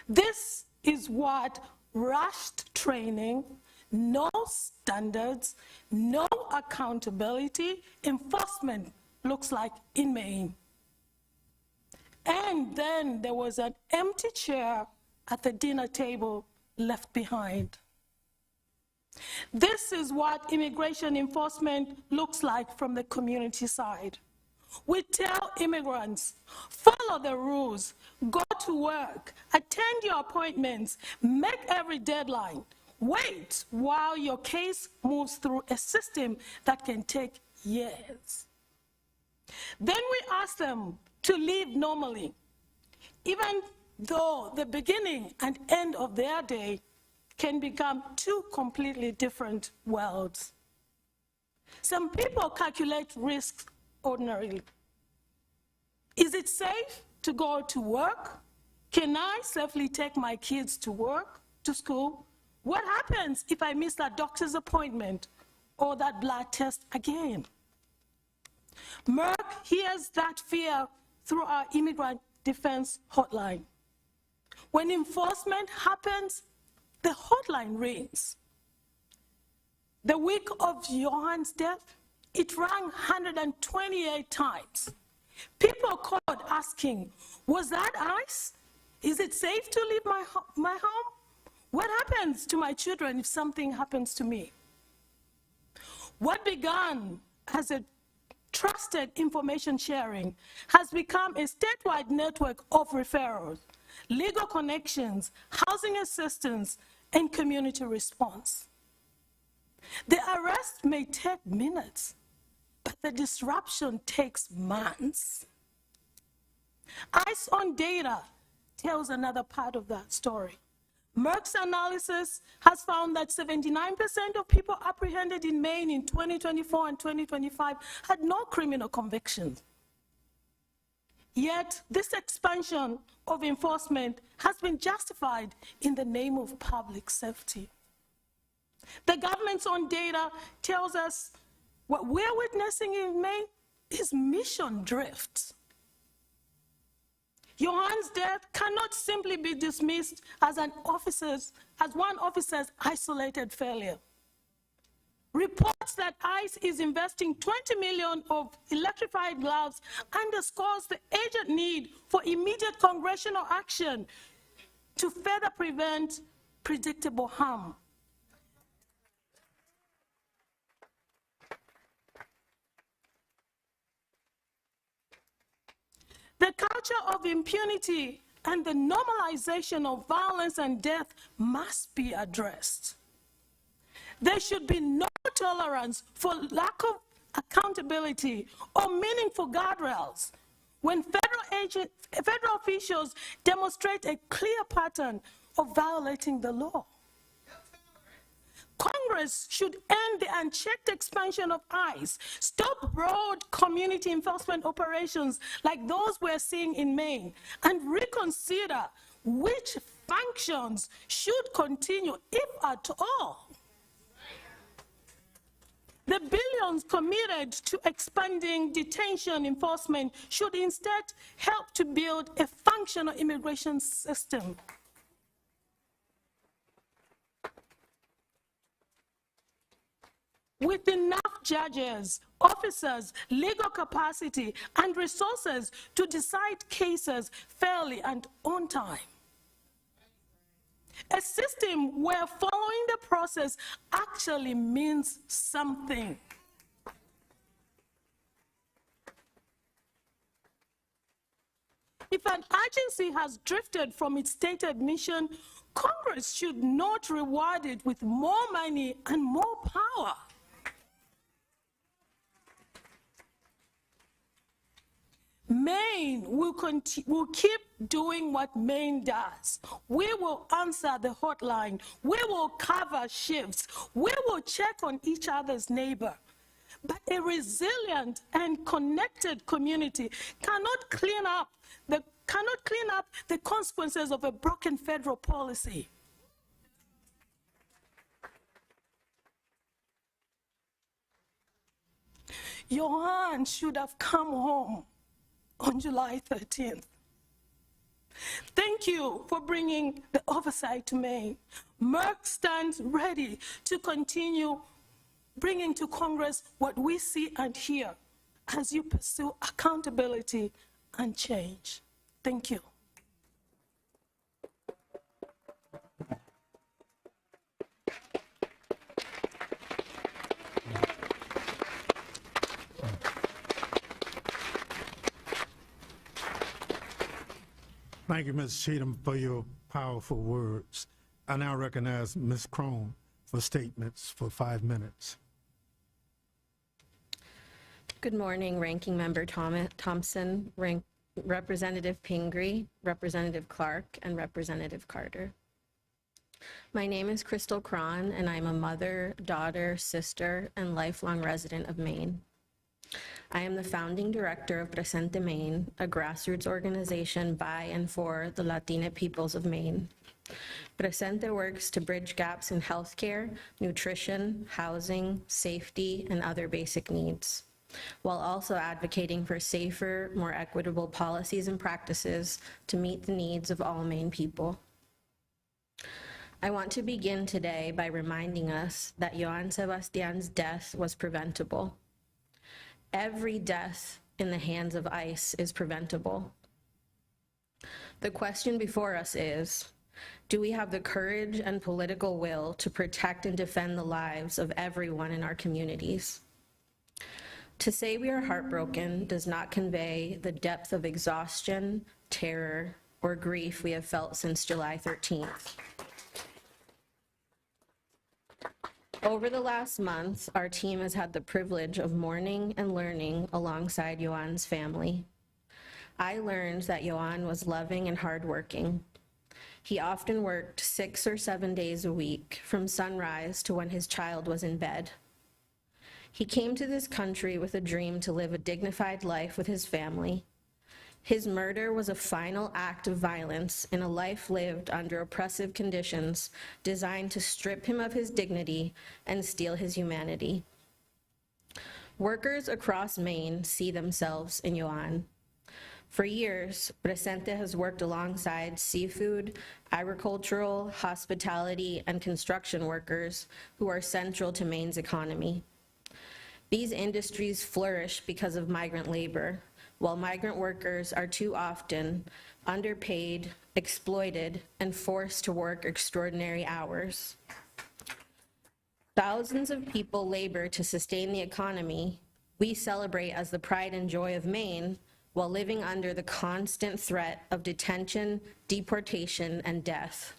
S9: This is what rushed training, no standards, no accountability, enforcement looks like in Maine. And then there was an empty chair at the dinner table left behind. This is what immigration enforcement looks like from the community side. We tell immigrants, follow the rules, go to work, attend your appointments, make every deadline, wait while your case moves through a system that can take years. Then we ask them to live normally, even though the beginning and end of their day can become two completely different worlds. Some people calculate risks ordinarily. Is it safe to go to work? Can I safely take my kids to work, to school? What happens if I miss that doctor's appointment or that blood test again? Merck hears that fear through our immigrant defense hotline. When enforcement happens, the hotline rings. The week of Johan's death, it rang 128 times. People called asking, was that ICE? Is it safe to leave my home? What happens to my children if something happens to me? What began as a trusted information sharing has become a statewide network of referrals, legal connections, housing assistance, and community response. The arrest may take minutes, but the disruption takes months. ICE on data tells another part of that story. Merck's analysis has found that 79% of people apprehended in Maine in 2024 and 2025 had no criminal convictions. Yet, this expansion of enforcement has been justified in the name of public safety. The government's own data tells us what we're witnessing in Maine is mission drift. Johan's death cannot simply be dismissed as one officer's isolated failure. Reports that ICE is investing $20 million of electrified gloves underscores the urgent need for immediate congressional action to further prevent predictable harm. The culture of impunity and the normalization of violence and death must be addressed. There should be no tolerance for lack of accountability or meaningful guardrails when federal officials demonstrate a clear pattern of violating the law. Congress should end the unchecked expansion of ICE, stop broad community enforcement operations like those we're seeing in Maine, and reconsider which functions should continue, if at all. The billions committed to expanding detention enforcement should instead help to build a functional immigration system. With enough judges, officers, legal capacity, and resources to decide cases fairly and on time. A system where following the process actually means something. If an agency has drifted from its stated mission, Congress should not reward it with more money and more power. Maine will keep doing what Maine does. We will answer the hotline. We will cover shifts. We will check on each other's neighbor. But a resilient and connected community cannot clean up the consequences of a broken federal policy. Joan should have come home on July 13th. Thank you for bringing the oversight to Maine. Merck stands ready to continue bringing to Congress what we see and hear as you pursue accountability and change. Thank you.
S4: Thank you, Ms. Cheatham, for your powerful words. I now recognize Ms. Crone for statements for 5 minutes.
S10: Good morning, Ranking Member Thompson, Representative Pingree, Representative Clark, and Representative Carter. My name is Crystal Cron, and I'm a mother, daughter, sister, and lifelong resident of Maine. I am the founding director of Presente Maine, a grassroots organization by and for the Latina peoples of Maine. Presente works to bridge gaps in healthcare, nutrition, housing, safety, and other basic needs, while also advocating for safer, more equitable policies and practices to meet the needs of all Maine people. I want to begin today by reminding us that Joan Sebastián's death was preventable. Every death in the hands of ICE is preventable. The question before us is, do we have the courage and political will to protect and defend the lives of everyone in our communities? To say we are heartbroken does not convey the depth of exhaustion, terror, or grief we have felt since July 13th. Over the last month, our team has had the privilege of mourning and learning alongside Joan's family. I learned that Joan was loving and hardworking. He often worked 6 or 7 days a week, from sunrise to when his child was in bed. He came to this country with a dream to live a dignified life with his family. His murder was a final act of violence in a life lived under oppressive conditions designed to strip him of his dignity and steal his humanity. Workers across Maine see themselves in Joan. For years, Presente has worked alongside seafood, agricultural, hospitality, and construction workers who are central to Maine's economy. These industries flourish because of migrant labor, while migrant workers are too often underpaid, exploited, and forced to work extraordinary hours. Thousands of people labor to sustain the economy we celebrate as the pride and joy of Maine, while living under the constant threat of detention, deportation, and death.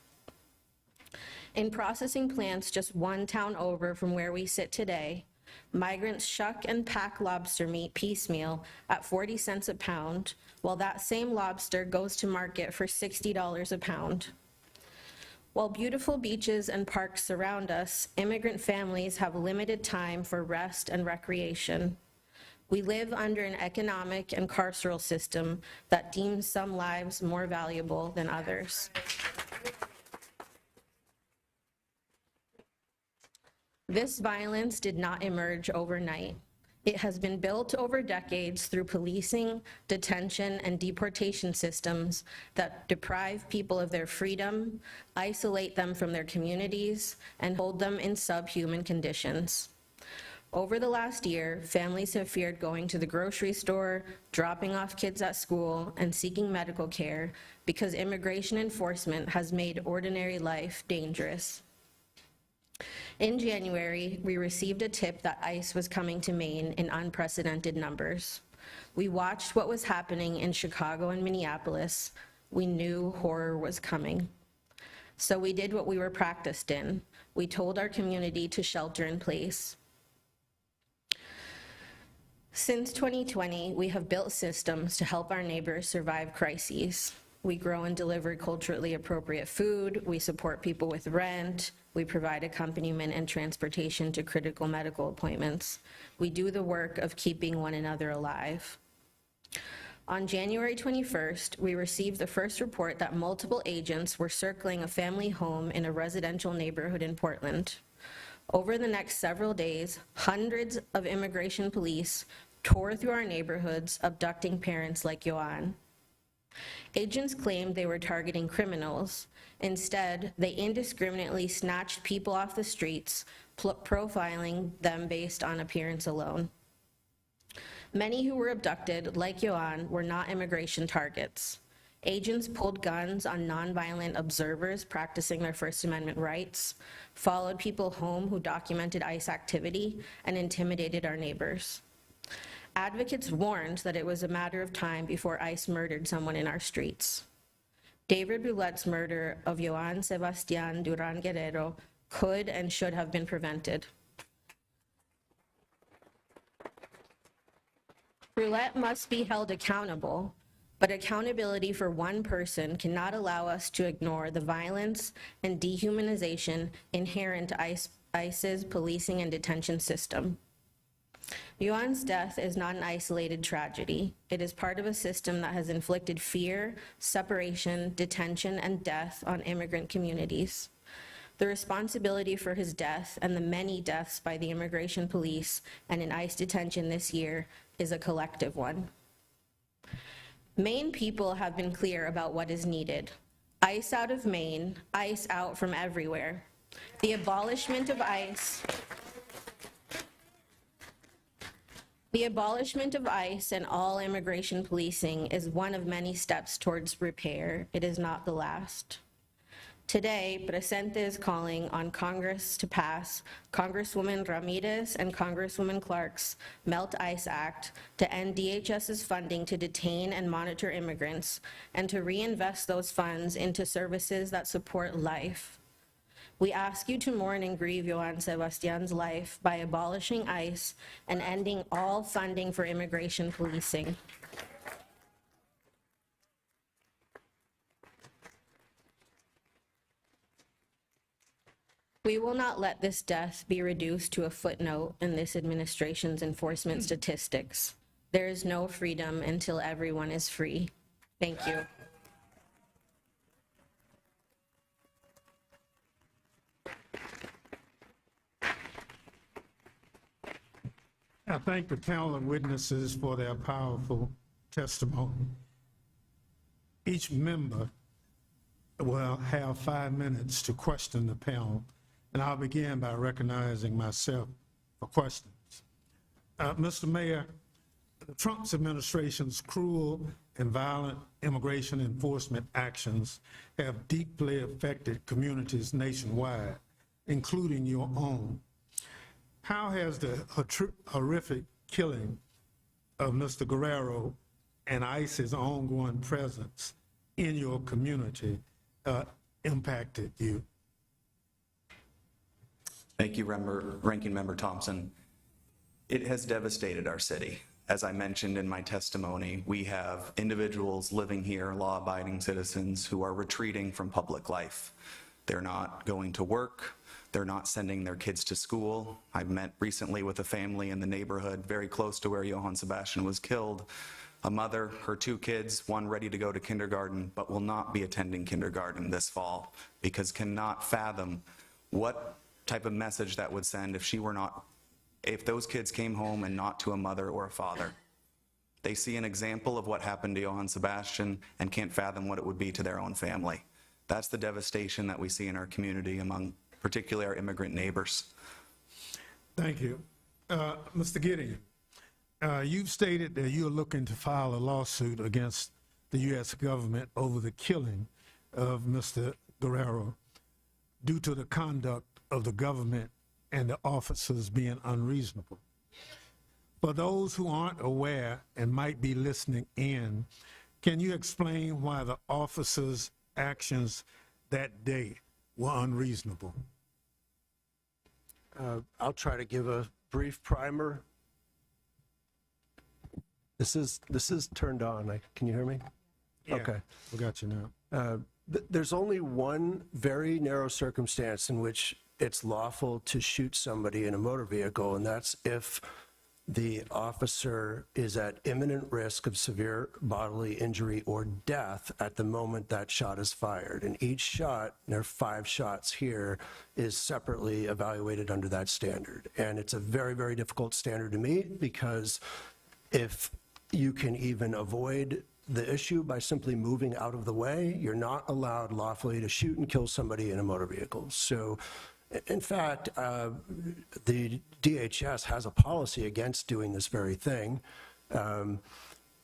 S10: In processing plants just one town over from where we sit today, migrants shuck and pack lobster meat piecemeal at 40 cents a pound, while that same lobster goes to market for $60 a pound. While beautiful beaches and parks surround us, immigrant families have limited time for rest and recreation. We live under an economic and carceral system that deems some lives more valuable than others. This violence did not emerge overnight. It has been built over decades through policing, detention, and deportation systems that deprive people of their freedom, isolate them from their communities, and hold them in subhuman conditions. Over the last year, families have feared going to the grocery store, dropping off kids at school, and seeking medical care because immigration enforcement has made ordinary life dangerous. In January, we received a tip that ICE was coming to Maine in unprecedented numbers. We watched what was happening in Chicago and Minneapolis. We knew horror was coming. So we did what we were practiced in. We told our community to shelter in place. Since 2020, we have built systems to help our neighbors survive crises. We grow and deliver culturally appropriate food, we support people with rent, we provide accompaniment and transportation to critical medical appointments. We do the work of keeping one another alive. On January 21st, we received the first report that multiple agents were circling a family home in a residential neighborhood in Portland. Over the next several days, hundreds of immigration police tore through our neighborhoods, abducting parents like Joan. Agents claimed they were targeting criminals. Instead, they indiscriminately snatched people off the streets, profiling them based on appearance alone. Many who were abducted, like Joan, were not immigration targets. Agents pulled guns on nonviolent observers practicing their First Amendment rights, followed people home who documented ICE activity, and intimidated our neighbors. Advocates warned that it was a matter of time before ICE murdered someone in our streets. David Boulette's murder of Joan Sebastián Durán Guerrero could and should have been prevented. Boulette must be held accountable, but accountability for one person cannot allow us to ignore the violence and dehumanization inherent to ICE's policing and detention system. Joan's death is not an isolated tragedy. It is part of a system that has inflicted fear, separation, detention, and death on immigrant communities. The responsibility for his death and the many deaths by the immigration police and in ICE detention this year is a collective one. Maine people have been clear about what is needed. ICE out of Maine, ICE out from everywhere. The abolishment of ICE and all immigration policing is one of many steps towards repair. It is not the last. Today, Presente is calling on Congress to pass Congresswoman Ramirez and Congresswoman Clark's Melt ICE Act to end DHS's funding to detain and monitor immigrants and to reinvest those funds into services that support life. We ask you to mourn and grieve Joan Sebastián's life by abolishing ICE and ending all funding for immigration policing. We will not let this death be reduced to a footnote in this administration's enforcement statistics. There is no freedom until everyone is free. Thank you.
S4: I thank the panel of witnesses for their powerful testimony. Each member will have 5 minutes to question the panel, and I'll begin by recognizing myself for questions. Mr. Mayor, the Trump administration's cruel and violent immigration enforcement actions have deeply affected communities nationwide, including your own. How has the horrific killing of Mr. Guerrero and ICE's ongoing presence in your community impacted you?
S6: Thank you, Ranking Member Thompson. It has devastated our city. As I mentioned in my testimony, we have individuals living here, law-abiding citizens, who are retreating from public life. They're not going to work. They're not sending their kids to school. I met recently with a family in the neighborhood very close to where Joan Sebastián was killed. A mother, her 2 kids, one ready to go to kindergarten, but will not be attending kindergarten this fall because cannot fathom what type of message that would send if those kids came home and not to a mother or a father. They see an example of what happened to Joan Sebastián and can't fathom what it would be to their own family. That's the devastation that we see in our community among particularly our immigrant neighbors.
S4: Thank you. Mr. Gideon, you've stated that you're looking to file a lawsuit against the U.S. government over the killing of Mr. Guerrero due to the conduct of the government and the officers being unreasonable. For those who aren't aware and might be listening in, can you explain why the officers' actions that day were unreasonable?
S8: I'll try to give a brief primer. This is turned on. Can you hear me?
S4: Yeah,
S8: Okay.
S4: we got you now.
S8: There's only one very narrow circumstance in which it's lawful to shoot somebody in a motor vehicle, and that's if the officer is at imminent risk of severe bodily injury or death at the moment that shot is fired. And each shot, there are 5 shots here, is separately evaluated under that standard. And it's a very, very difficult standard to meet, because if you can even avoid the issue by simply moving out of the way, you're not allowed lawfully to shoot and kill somebody in a motor vehicle. So in fact, the DHS has a policy against doing this very thing.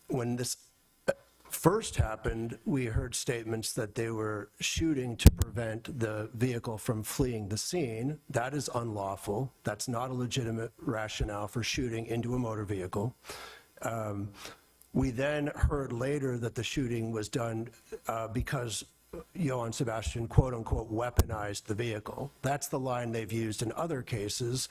S8: When this first happened, we heard statements that they were shooting to prevent the vehicle from fleeing the scene. That is unlawful. That's not a legitimate rationale for shooting into a motor vehicle. We then heard later that the shooting was done because Joan Sebastián, quote unquote, weaponized the vehicle. That's the line they've used in other cases,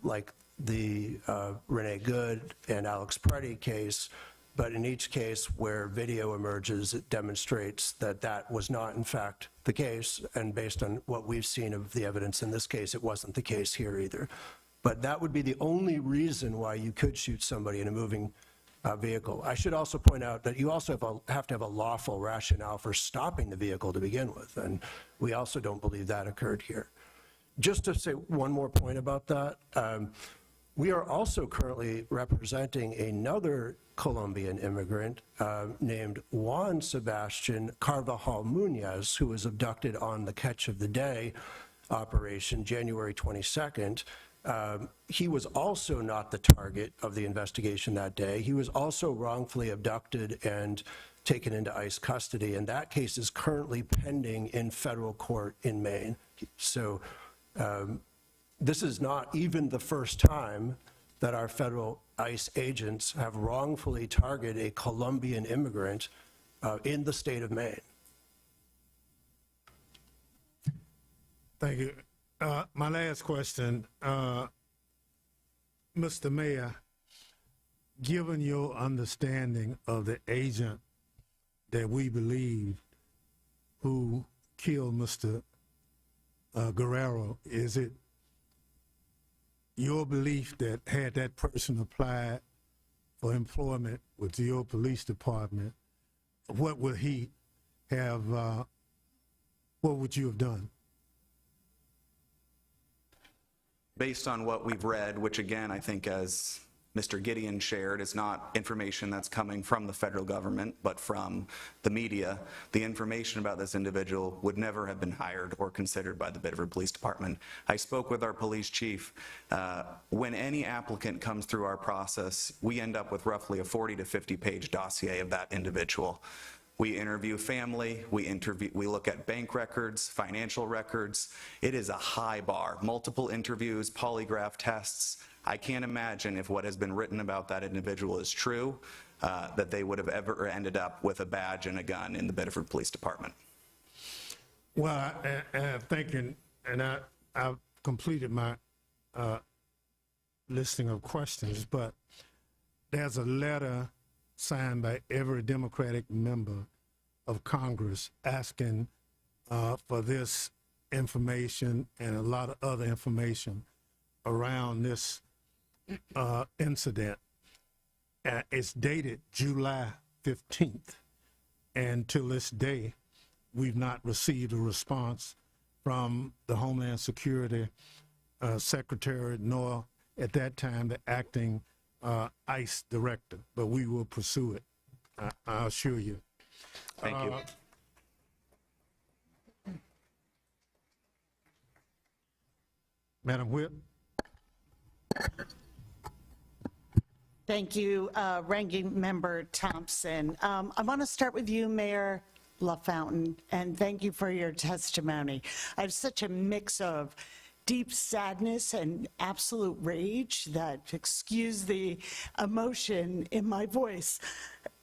S8: like the Renee Good and Alex Preddy case. But in each case where video emerges, it demonstrates that that was not, in fact, the case. And based on what we've seen of the evidence in this case, it wasn't the case here either. But that would be the only reason why you could shoot somebody in a moving vehicle. I should also point out that you also have to have a lawful rationale for stopping the vehicle to begin with, and we also don't believe that occurred here. Just to say one more point about that, we are also currently representing another Colombian immigrant named Joan Sebastián Carvajal Muñoz, who was abducted on the Catch of the Day operation, January 22nd. He was also not the target of the investigation that day. He was also wrongfully abducted and taken into ICE custody, and that case is currently pending in federal court in Maine. So this is not even the first time that our federal ICE agents have wrongfully targeted a Colombian immigrant in the state of Maine.
S4: Thank you. My last question, Mr. Mayor, given your understanding of the agent that we believe who killed Mr. Guerrero, is it your belief that had that person applied for employment with your police department, what would he have, what would you have done?
S6: Based on what we've read, which again, I think as Mr. Gideon shared, is not information that's coming from the federal government, but from the media, the information about this individual would never have been hired or considered by the Biddeford Police Department. I spoke with our police chief. When any applicant comes through our process, we end up with roughly a 40 to 50 page dossier of that individual. We interview family, we look at bank records, financial records. It is a high bar, multiple interviews, polygraph tests. I can't imagine if what has been written about that individual is true, that they would have ever ended up with a badge and a gun in the Biddeford Police Department.
S4: Well, thank you, and I've completed my listing of questions, but there's a letter signed by every Democratic member of Congress asking for this information and a lot of other information around this incident. It's dated July 15th, and till this day, we've not received a response from the Homeland Security Secretary, nor at that time the acting ICE director, but we will pursue it, I assure you.
S6: Thank you.
S4: Madam Whip?
S11: Thank you, Ranking Member Thompson. I want to start with you, Mayor LaFountain, and thank you for your testimony. I have such a mix of deep sadness and absolute rage that, excuse the emotion in my voice.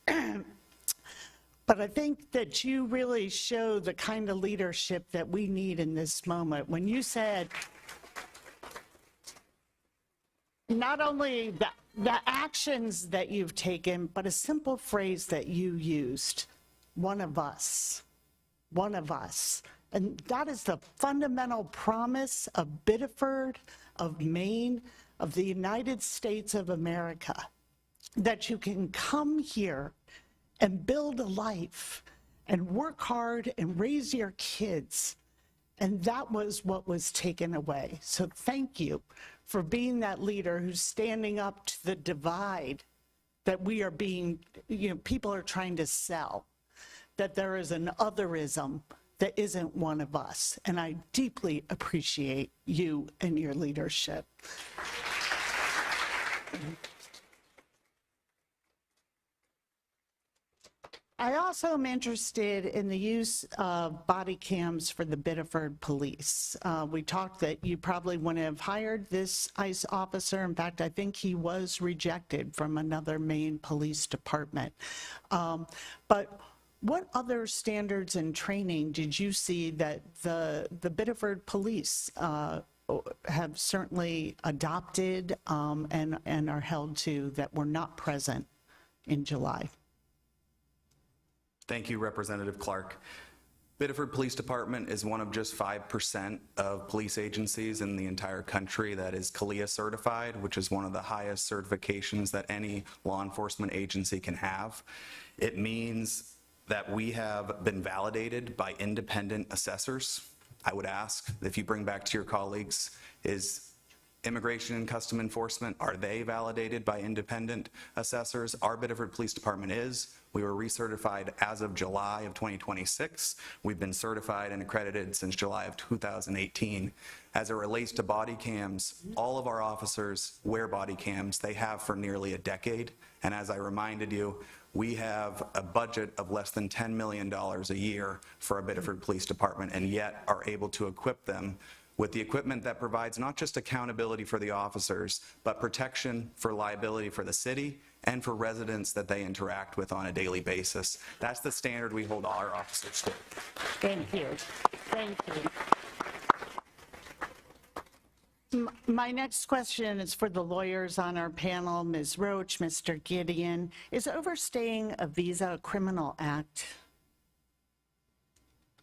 S11: But I think that you really show the kind of leadership that we need in this moment. When you said, not only the actions that you've taken, but a simple phrase that you used, one of us, one of us. And that is the fundamental promise of Biddeford, of Maine, of the United States of America, that you can come here and build a life and work hard and raise your kids. And that was what was taken away. So thank you for being that leader who's standing up to the divide that we are being, people are trying to sell, that there is an otherism that isn't one of us. And I deeply appreciate you and your leadership. I also am interested in the use of body cams for the Biddeford police. We talked that you probably wouldn't have hired this ICE officer. In fact, I think he was rejected from another Maine police department. But what other standards and training did you see that the Biddeford police have certainly adopted and are held to that were not present in July?
S6: Thank you, Representative Clark. Biddeford Police Department is one of just 5% of police agencies in the entire country that is CALIA certified, which is one of the highest certifications that any law enforcement agency can have. It means that we have been validated by independent assessors. I would ask, if you bring back to your colleagues, is Immigration and Custom Enforcement, are they validated by independent assessors? Our Biddeford Police Department is. We were recertified as of July of 2026. We've been certified and accredited since July of 2018. As it relates to body cams, all of our officers wear body cams. They have for nearly a decade. And as I reminded you, we have a budget of less than $10 million a year for our Biddeford Police Department, and yet are able to equip them with the equipment that provides not just accountability for the officers, but protection for liability for the city and for residents that they interact with on a daily basis. That's the standard we hold all our officers to.
S11: Thank you. Thank you. My next question is for the lawyers on our panel, Ms. Roach, Mr. Gideon. Is overstaying a visa a criminal act?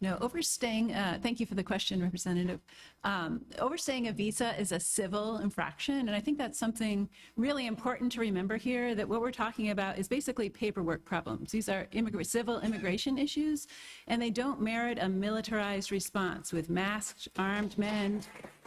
S7: No, overstaying, thank you for the question, Representative. Overstaying a visa is a civil infraction, and I think that's something really important to remember here, that what we're talking about is basically paperwork problems. These are civil immigration issues, and they don't merit a militarized response with masked, armed men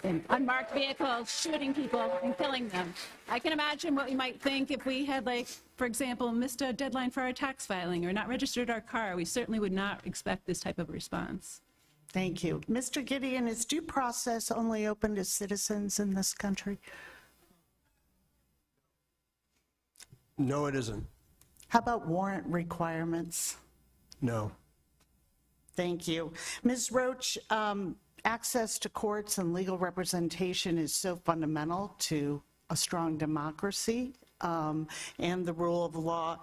S7: in unmarked vehicles shooting people and killing them. I can imagine what we might think if we had, like, for example, missed a deadline for our tax filing or not registered our car. We certainly would not expect this type of response.
S11: Thank you. Mr. Gideon, is due process only open to citizens in this country?
S8: No, it isn't.
S11: How about warrant requirements?
S8: No.
S11: Thank you. Ms. Roach, access to courts and legal representation is so fundamental to a strong democracy and the rule of law.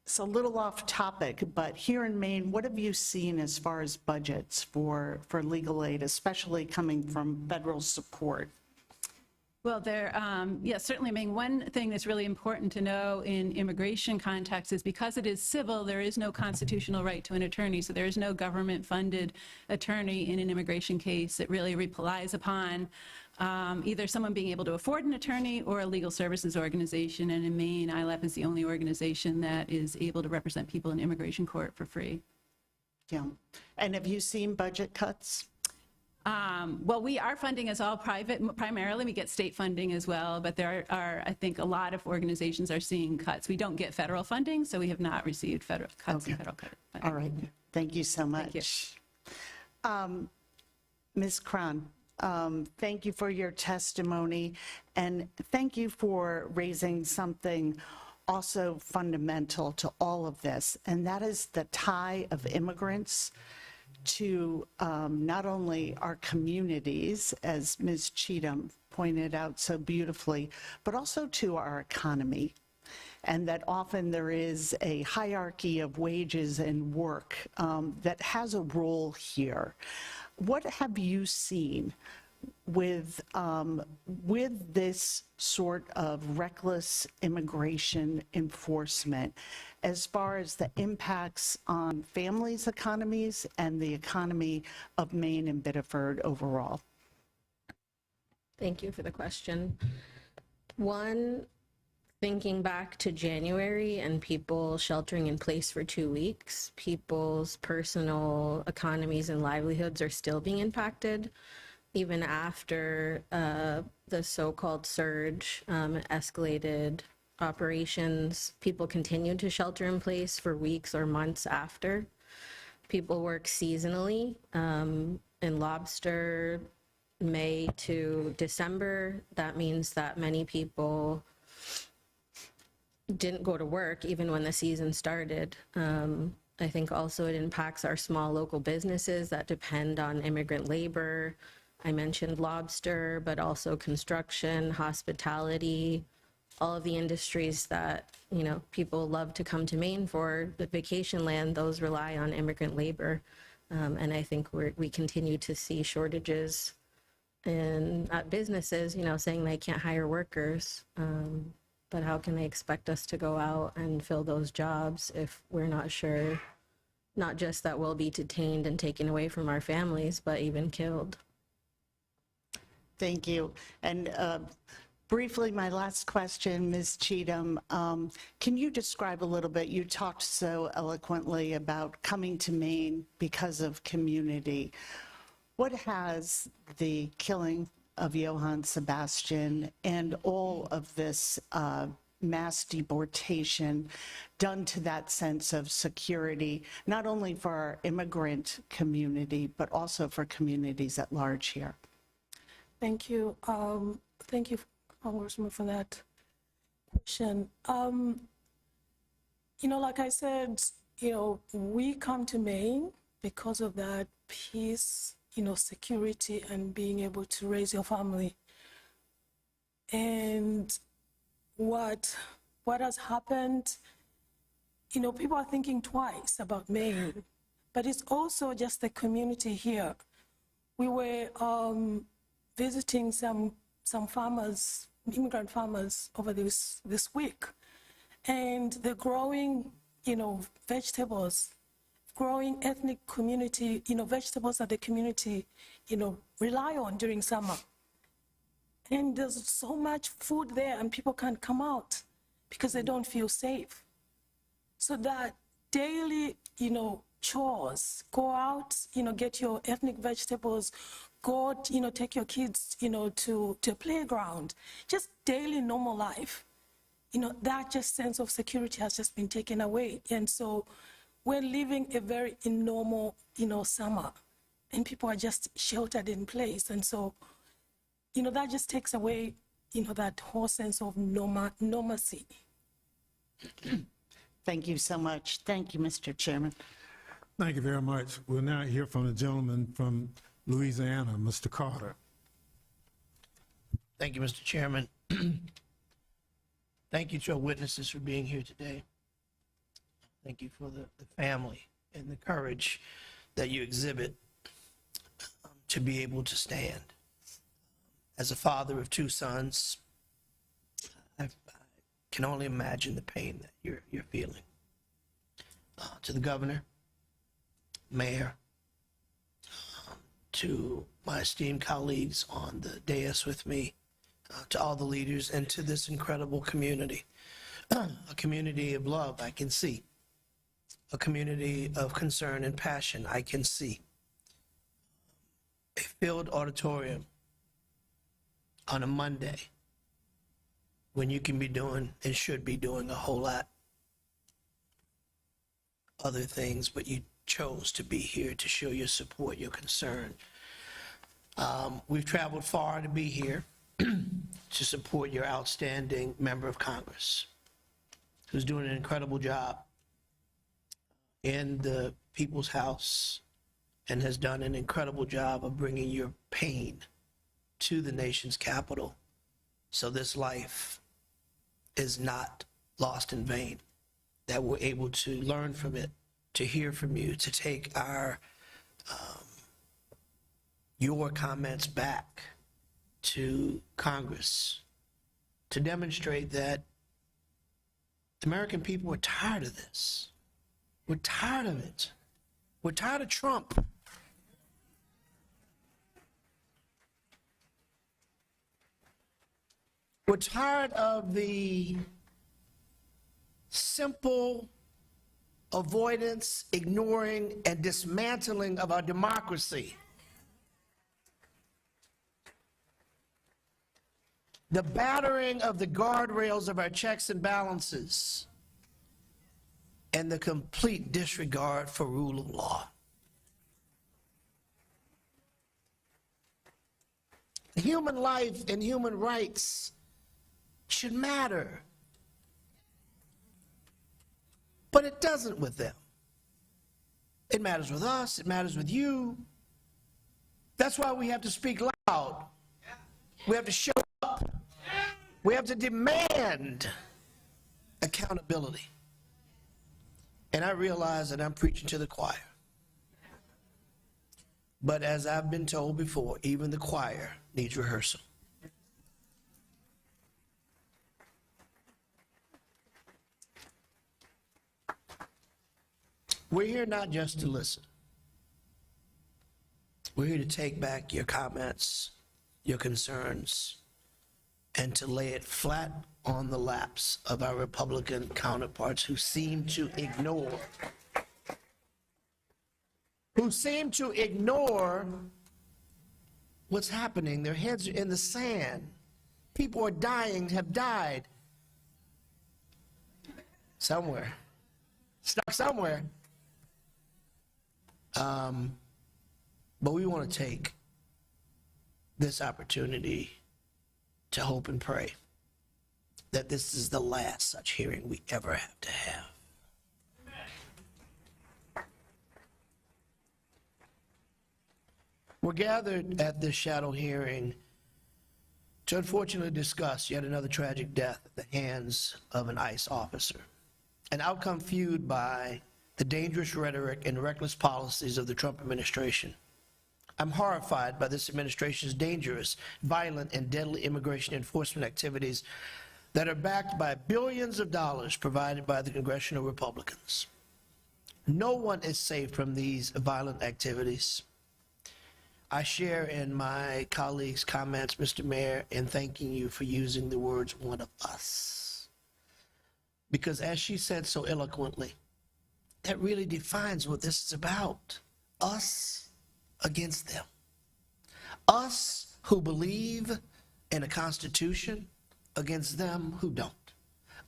S11: It's a little off topic, but here in Maine, what have you seen as far as budgets for legal aid, especially coming from federal support?
S7: Well, certainly, I mean, one thing that's really important to know in immigration context is because it is civil, there is no constitutional right to an attorney, so there is no government-funded attorney in an immigration case. It really relies upon either someone being able to afford an attorney or a legal services organization, and in Maine, ILEP is the only organization that is able to represent people in immigration court for free.
S11: Yeah. And have you seen budget cuts?
S7: Well, our funding is all private, primarily. We get state funding as well, but there are, I think, a lot of organizations are seeing cuts. We don't get federal funding, so we have not received federal cuts.
S11: Okay.
S7: Federal funding.
S11: All right. Thank you so much.
S7: Thank you.
S11: Ms. Cron, thank you for your testimony, and thank you for raising something also fundamental to all of this, and that is the tie of immigrants to not only our communities, as Ms. Cheatham pointed out so beautifully, but also to our economy. And that often there is a hierarchy of wages and work that has a role here. What have you seen with this sort of reckless immigration enforcement as far as the impacts on families' economies and the economy of Maine and Biddeford overall?
S10: Thank you for the question. One, thinking back to January and people sheltering in place for 2 weeks, people's personal economies and livelihoods are still being impacted. Even after the so-called surge escalated operations, people continued to shelter in place for weeks or months after. People work seasonally in lobster, May to December. That means that many people didn't go to work even when the season started. I think also it impacts our small local businesses that depend on immigrant labor. I mentioned lobster, but also construction, hospitality, all of the industries that, you know, people love to come to Maine for, the vacation land, those rely on immigrant labor. And I think we continue to see shortages in businesses, you know, saying they can't hire workers. But how can they expect us to go out and fill those jobs if we're not sure, not just that we'll be detained and taken away from our families, but even killed?
S11: Thank you. And briefly, my last question, Ms. Cheatham, can you describe a little bit, you talked so eloquently about coming to Maine because of community. What has the killing of Joan Sebastián and all of this mass deportation done to that sense of security, not only for our immigrant community, but also for communities at large here?
S9: Thank you. Thank you, Congressman, for that question. You know, like I said, you know, we come to Maine because of that peace, you know, security and being able to raise your family. And what has happened, you know, people are thinking twice about Maine, but it's also just the community here. We were visiting some farmers, immigrant farmers over this week, and they're growing, you know, vegetables, growing ethnic community, you know, vegetables that the community, you know, rely on during summer. And there's so much food there and people can't come out because they don't feel safe. So that daily, you know, chores, go out, you know, get your ethnic vegetables, go, you know, take your kids, you know, to a playground, just daily normal life. You know, that just sense of security has just been taken away. And so we're living a very normal, you know, summer, and people are just sheltered in place. And so, you know, that just takes away, you know, that whole sense of normalcy.
S11: Thank you so much. Thank you, Mr. Chairman.
S4: Thank you very much. We'll now hear from the gentleman from Louisiana, Mr. Carter.
S12: Thank you, Mr. Chairman. Thank you to our witnesses for being here today. Thank you for the family and the courage that you exhibit to be able to stand. As a father of 2 sons, I can only imagine the pain that you're feeling. To the governor, mayor, to my esteemed colleagues on the dais with me, to all the leaders, and to this incredible community, a community of love I can see, a community of concern and passion I can see, a filled auditorium on a Monday when you can be doing and should be doing a whole lot other things, but you chose to be here to show your support, your concern. We've traveled far to be here to support your outstanding member of Congress, who's doing an incredible job in the People's House and has done an incredible job of bringing your pain to the nation's capital, so this life is not lost in vain, that we're able to learn from it, to hear from you, to take your comments back to Congress, to demonstrate that the American people are tired of this. We're tired of it. We're tired of Trump. We're tired of the simple avoidance, ignoring, and dismantling of our democracy. The battering of the guardrails of our checks and balances, and the complete disregard for rule of law. Human life and human rights should matter. But it doesn't with them. It matters with us, it matters with you. That's why we have to speak loud. We have to show up. We have to demand accountability. And I realize that I'm preaching to the choir. But as I've been told before, even the choir needs rehearsal. We're here not just to listen. We're here to take back your comments, your concerns, and to lay it flat on the laps of our Republican counterparts who seem to ignore what's happening. Their heads are in the sand. People are dying, have died somewhere, stuck somewhere. But we want to take this opportunity to hope and pray that this is the last such hearing we ever have to have. We're gathered at this shadow hearing to unfortunately discuss yet another tragic death at the hands of an ICE officer, an outcome fueled by the dangerous rhetoric and reckless policies of the Trump administration. I'm horrified by this administration's dangerous, violent, and deadly immigration enforcement activities that are backed by billions of dollars provided by the congressional Republicans. No one is safe from these violent activities. I share in my colleagues' comments, Mr. Mayor, in thanking you for using the words "one of us." Because as she said so eloquently, that really defines what this is about. Us against them. Us who believe in a constitution against them who don't.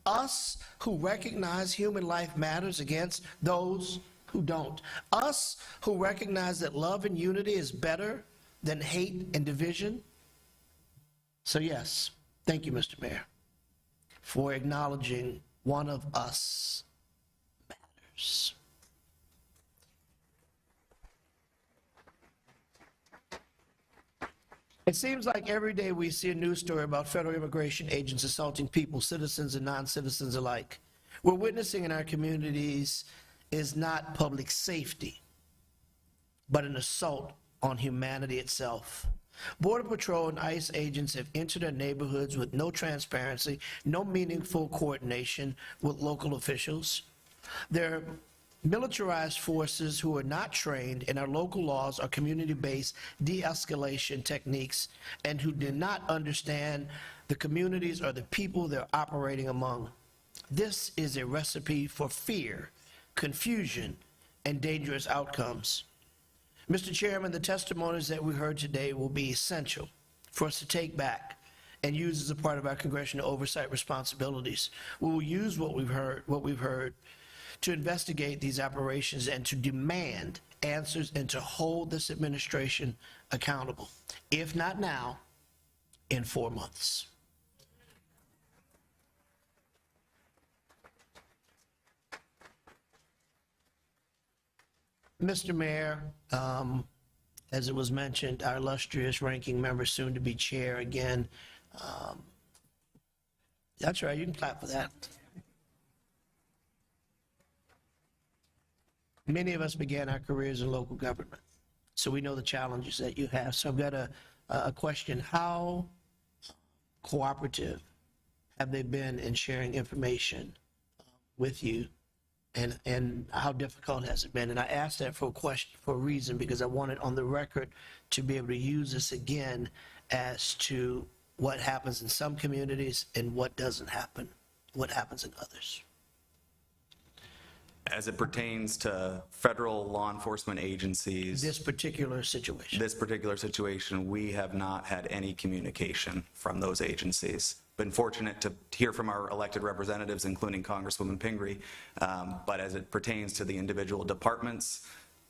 S12: Us who recognize human life matters against those who don't. Us who recognize that love and unity is better than hate and division. So yes, thank you, Mr. Mayor, for acknowledging one of us matters. It seems like every day we see a news story about federal immigration agents assaulting people, citizens and non-citizens alike. We're witnessing in our communities is not public safety, but an assault on humanity itself. Border Patrol and ICE agents have entered our neighborhoods with no transparency, no meaningful coordination with local officials. They're militarized forces who are not trained in our local laws or community-based de-escalation techniques and who do not understand the communities or the people they're operating among. This is a recipe for fear, confusion, and dangerous outcomes. Mr. Chairman, the testimonies that we heard today will be essential for us to take back and use as a part of our congressional oversight responsibilities. We will use what we've heard to investigate these operations and to demand answers and to hold this administration accountable. If not now, in 4 months. Mr. Mayor, as it was mentioned, our illustrious ranking member, soon to be chair again. That's right, you can clap for that. Many of us began our careers in local government, so we know the challenges that you have. So I've got a question. How cooperative have they been in sharing information with you, and how difficult has it been? And I asked that for a reason, because I wanted on the record to be able to use this again as to what happens in some communities and what doesn't happen, what happens in others.
S6: As it pertains to federal law enforcement agencies,
S12: This particular situation.
S6: we have not had any communication from those agencies. Been fortunate to hear from our elected representatives, including Congresswoman Pingree, but as it pertains to the individual departments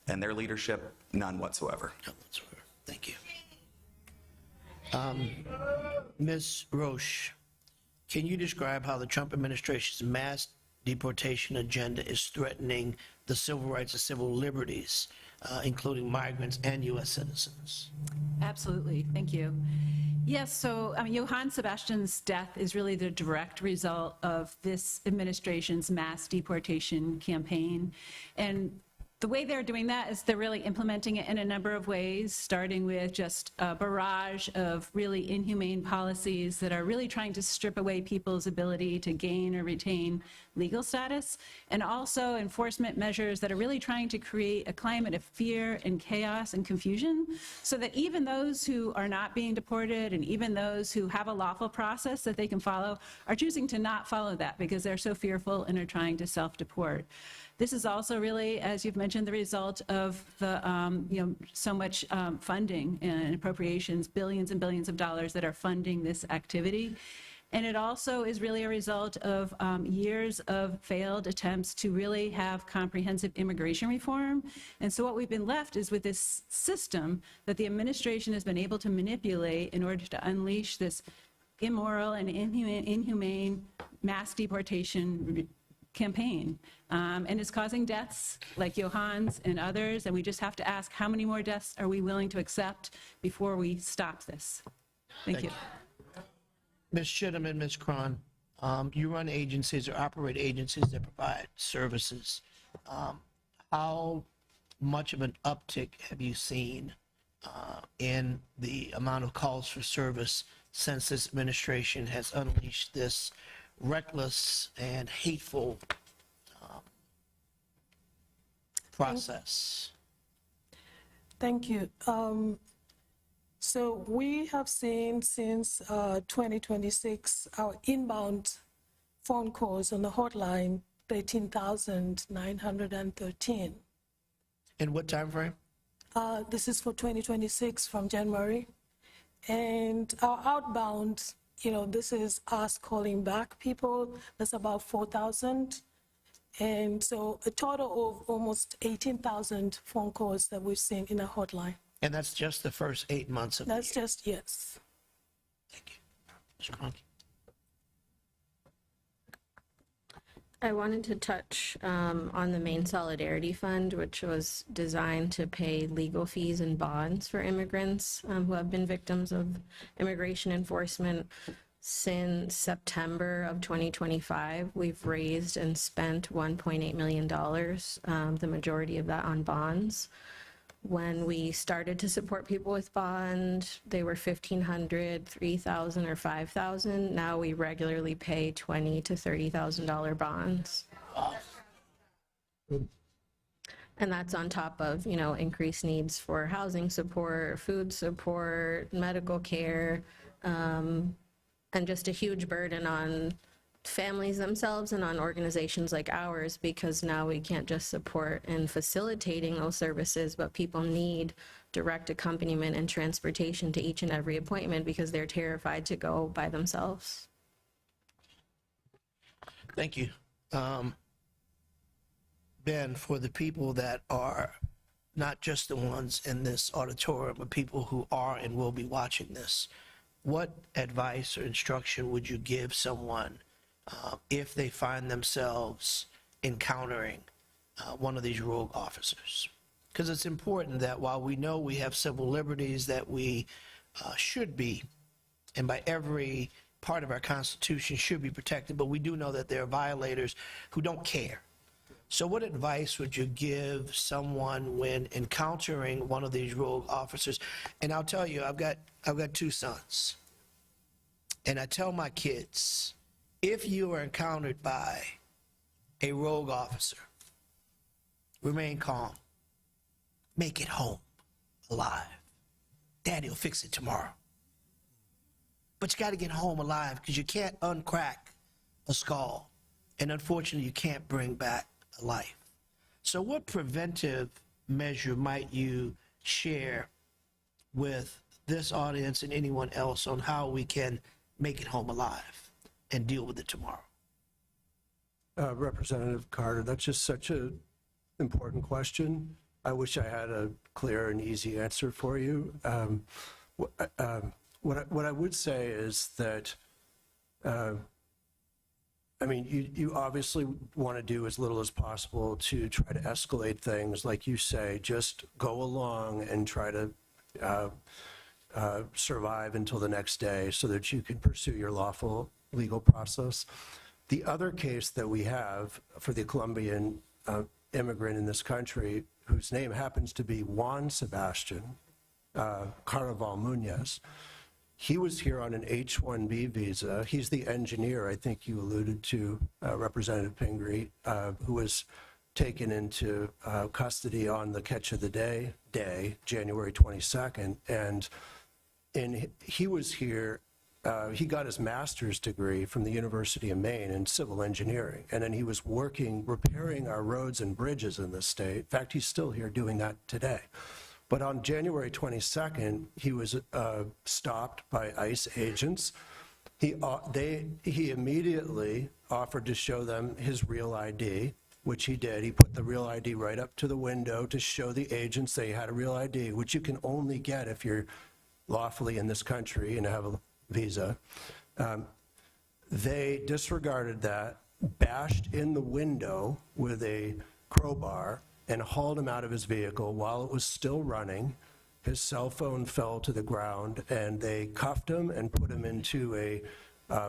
S6: and their leadership, none whatsoever.
S12: None whatsoever. Thank you. Ms. Roche, can you describe how the Trump administration's mass deportation agenda is threatening the civil rights and civil liberties, including migrants and U.S. citizens?
S7: Absolutely. Thank you. Yes, so Joan Sebastian's death is really the direct result of this administration's mass deportation campaign. And the way they're doing that is they're really implementing it in a number of ways, starting with just a barrage of really inhumane policies that are really trying to strip away people's ability to gain or retain legal status, and also enforcement measures that are really trying to create a climate of fear and chaos and confusion, so that even those who are not being deported and even those who have a lawful process that they can follow are choosing to not follow that because they're so fearful and are trying to self-deport. This is also really, as you've mentioned, the result of the, so much funding and appropriations, billions and billions of dollars that are funding this activity. And it also is really a result of years of failed attempts to really have comprehensive immigration reform. And so what we've been left is with this system that the administration has been able to manipulate in order to unleash this immoral and inhumane mass deportation campaign. And it's causing deaths like Johan's and others. And we just have to ask, how many more deaths are we willing to accept before we stop this? Thank you.
S12: Ms. Chittum and Ms. Cron, you run agencies or operate agencies that provide services. How much of an uptick have you seen in the amount of calls for service since this administration has unleashed this reckless and hateful process?
S9: Thank you. So we have seen since 2026 our inbound phone calls on the hotline 13,913.
S12: In what time frame?
S9: This is for 2026 from January. And our outbound, this is us calling back people. That's about 4,000. And so a total of almost 18,000 phone calls that we've seen in a hotline.
S12: And that's just the first 8 months of the year?
S9: That's just, yes.
S12: Thank you. Ms. Cronky.
S10: I wanted to touch on the Maine Solidarity Fund, which was designed to pay legal fees and bonds for immigrants who have been victims of immigration enforcement. Since September of 2025, we've raised and spent $1.8 million, the majority of that on bonds. When we started to support people with bond, they were $1,500, $3,000, or $5,000. Now we regularly pay $20,000 to $30,000 bonds. And that's on top of, you know, increased needs for housing support, food support, medical care, and just a huge burden on families themselves and on organizations like ours, because now we can't just support in facilitating those services, but people need direct accompaniment and transportation to each and every appointment because they're terrified to go by themselves.
S12: Thank you. Ben, for the people that are not just the ones in this auditorium, but people who are and will be watching this, what advice or instruction would you give someone if they find themselves encountering one of these rogue officers? Because it's important that while we know we have civil liberties that we should be, and by every part of our Constitution should be protected, but we do know that there are violators who don't care. So what advice would you give someone when encountering one of these rogue officers? And I'll tell you, I've got 2 sons, and I tell my kids, if you are encountered by a rogue officer, remain calm. Make it home alive. Daddy will fix it tomorrow. But you got to get home alive because you can't uncrack a skull. And unfortunately, you can't bring back a life. So what preventive measure might you share with this audience and anyone else on how we can make it home alive and deal with it tomorrow?
S8: Representative Carter, that's just such an important question. I wish I had a clear and easy answer for you. What I would say is that, I mean, you obviously want to do as little as possible to try to escalate things. Like you say, just go along and try to survive until the next day so that you can pursue your lawful legal process. The other case that we have for the Colombian immigrant in this country, whose name happens to be Joan Sebastián Carnaval Muñoz, he was here on an H-1B visa. He's the engineer, I think you alluded to, Representative Pingree, who was taken into custody on the catch of the day, January 22nd. And he was here, he got his master's degree from the University of Maine in civil engineering. And then he was working, repairing our roads and bridges in the state. In fact, he's still here doing that today. But on January 22nd, he was stopped by ICE agents. He immediately offered to show them his real ID, which he did. He put the real ID right up to the window to show the agents they had a real ID, which you can only get if you're lawfully in this country and have a visa. They disregarded that, bashed in the window with a crowbar, and hauled him out of his vehicle while it was still running. His cell phone fell to the ground, and they cuffed him and put him into a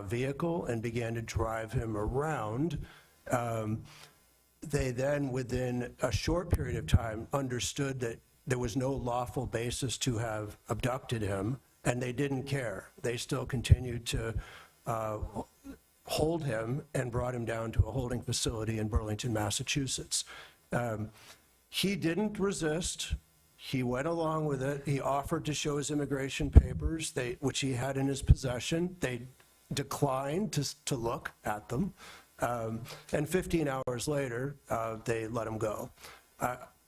S8: vehicle and began to drive him around. They then, within a short period of time, understood that there was no lawful basis to have abducted him, and they didn't care. They still continued to hold him and brought him down to a holding facility in Burlington, Massachusetts. He didn't resist. He went along with it. He offered to show his immigration papers, which he had in his possession. They declined to look at them. And 15 hours later, they let him go.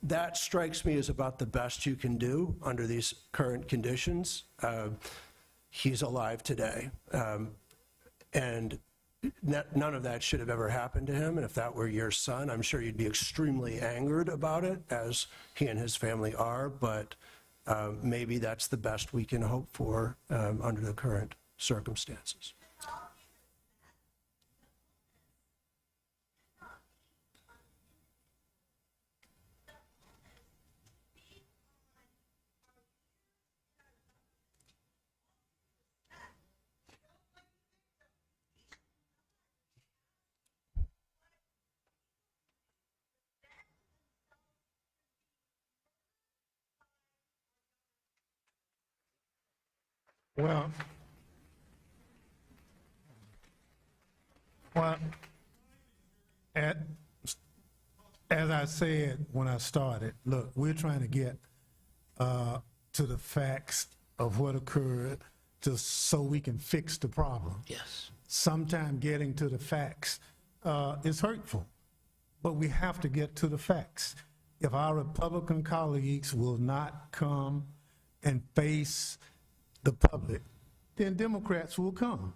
S8: That strikes me as about the best you can do under these current conditions. He's alive today. And none of that should have ever happened to him. And if that were your son, I'm sure you'd be extremely angered about it, as he and his family are. But maybe that's the best we can hope for under the current circumstances.
S4: Well, as I said when I started, look, we're trying to get to the facts of what occurred so we can fix the problem.
S12: Yes.
S4: Sometimes getting to the facts is hurtful, but we have to get to the facts. If our Republican colleagues will not come and face the public, then Democrats will come.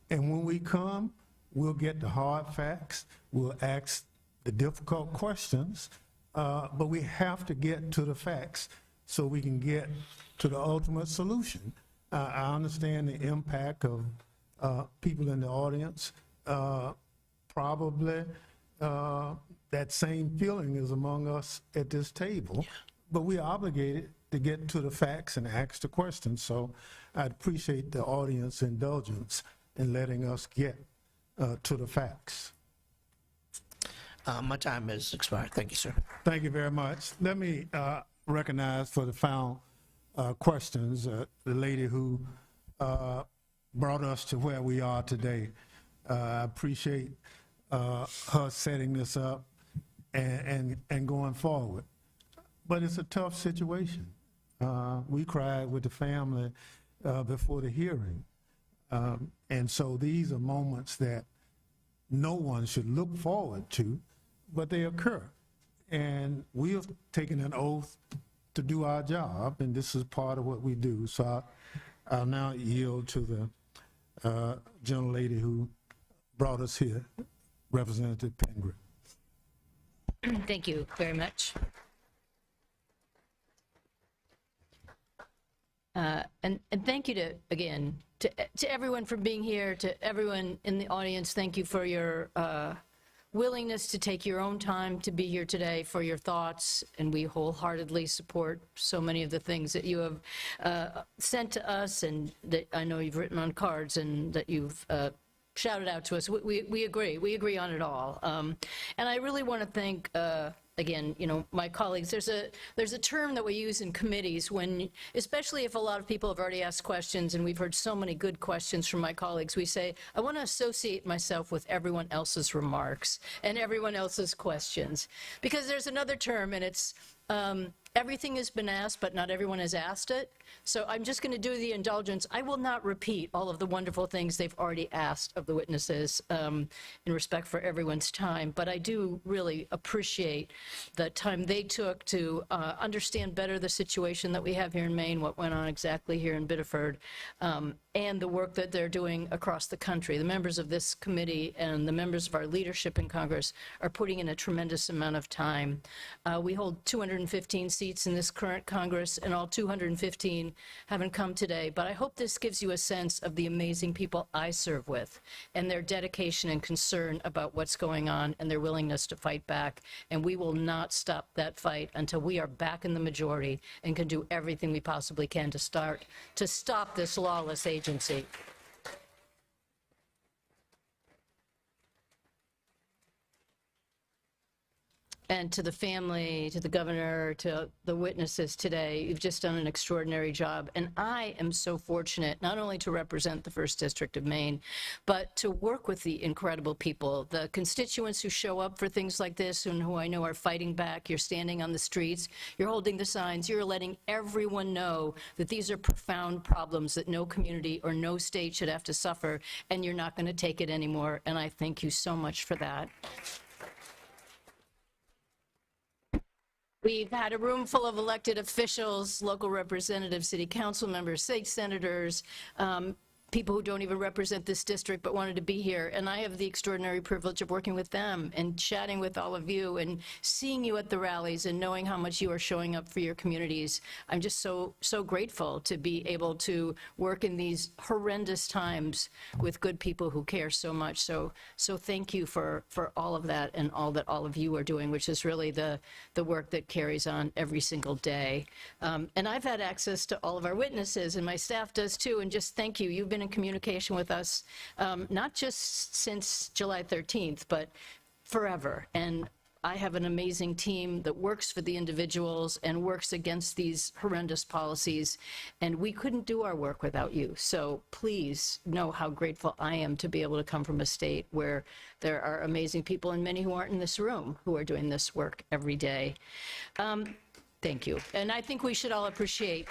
S4: And when we come, we'll get the hard facts, we'll ask the difficult questions, but we have to get to the facts so we can get to the ultimate solution. I understand the impact of people in the audience. Probably that same feeling is among us at this table, but we're obligated to get to the facts and ask the questions. So I'd appreciate the audience indulgence in letting us get to the facts.
S12: My time has expired. Thank you, sir.
S4: Thank you very much. Let me recognize for the final questions the lady who brought us to where we are today. I appreciate her setting this up and going forward. But it's a tough situation. We cried with the family before the hearing. And so these are moments that no one should look forward to, but they occur. And we have taken an oath to do our job, and this is part of what we do. So I'll now yield to the gentlelady who brought us here, Representative Pingree.
S1: Thank you very much. And thank you again to everyone for being here, to everyone in the audience. Thank you for your willingness to take your own time to be here today, for your thoughts, and we wholeheartedly support so many of the things that you have sent to us and that I know you've written on cards and that you've shouted out to us. We agree on it all. And I really want to thank again, you know, my colleagues. There's a term that we use in committees when, especially if a lot of people have already asked questions, and we've heard so many good questions from my colleagues, we say, I want to associate myself with everyone else's remarks and everyone else's questions. Because there's another term, and it's everything has been asked, but not everyone has asked it. So I'm just going to do the indulgence. I will not repeat all of the wonderful things they've already asked of the witnesses in respect for everyone's time, but I do really appreciate the time they took to understand better the situation that we have here in Maine, what went on exactly here in Biddeford, and the work that they're doing across the country. The members of this committee and the members of our leadership in Congress are putting in a tremendous amount of time. We hold 215 seats in this current Congress, and all 215 haven't come today, but I hope this gives you a sense of the amazing people I serve with and their dedication and concern about what's going on and their willingness to fight back. And we will not stop that fight until we are back in the majority and can do everything we possibly can to stop this lawless agency. And to the family, to the governor, to the witnesses today, you've just done an extraordinary job. And I am so fortunate not only to represent the 1st District of Maine, but to work with the incredible people, the constituents who show up for things like this and who I know are fighting back. You're standing on the streets, you're holding the signs, you're letting everyone know that these are profound problems that no community or no state should have to suffer, and you're not going to take it anymore. And I thank you so much for that. We've had a room full of elected officials, local representatives, city council members, state senators, people who don't even represent this district but wanted to be here. And I have the extraordinary privilege of working with them and chatting with all of you and seeing you at the rallies and knowing how much you are showing up for your communities. I'm just so grateful to be able to work in these horrendous times with good people who care so much. So thank you for all of that and all that all of you are doing, which is really the work that carries on every single day. And I've had access to all of our witnesses, and my staff does too, and just thank you. You've been in communication with us, not just since July 13th, but forever. And I have an amazing team that works for the individuals and works against these horrendous policies, and we couldn't do our work without you. So please know how grateful I am to be able to come from a state where there are amazing people, and many who aren't in this room, who are doing this work every day. Thank you. And I think we should all appreciate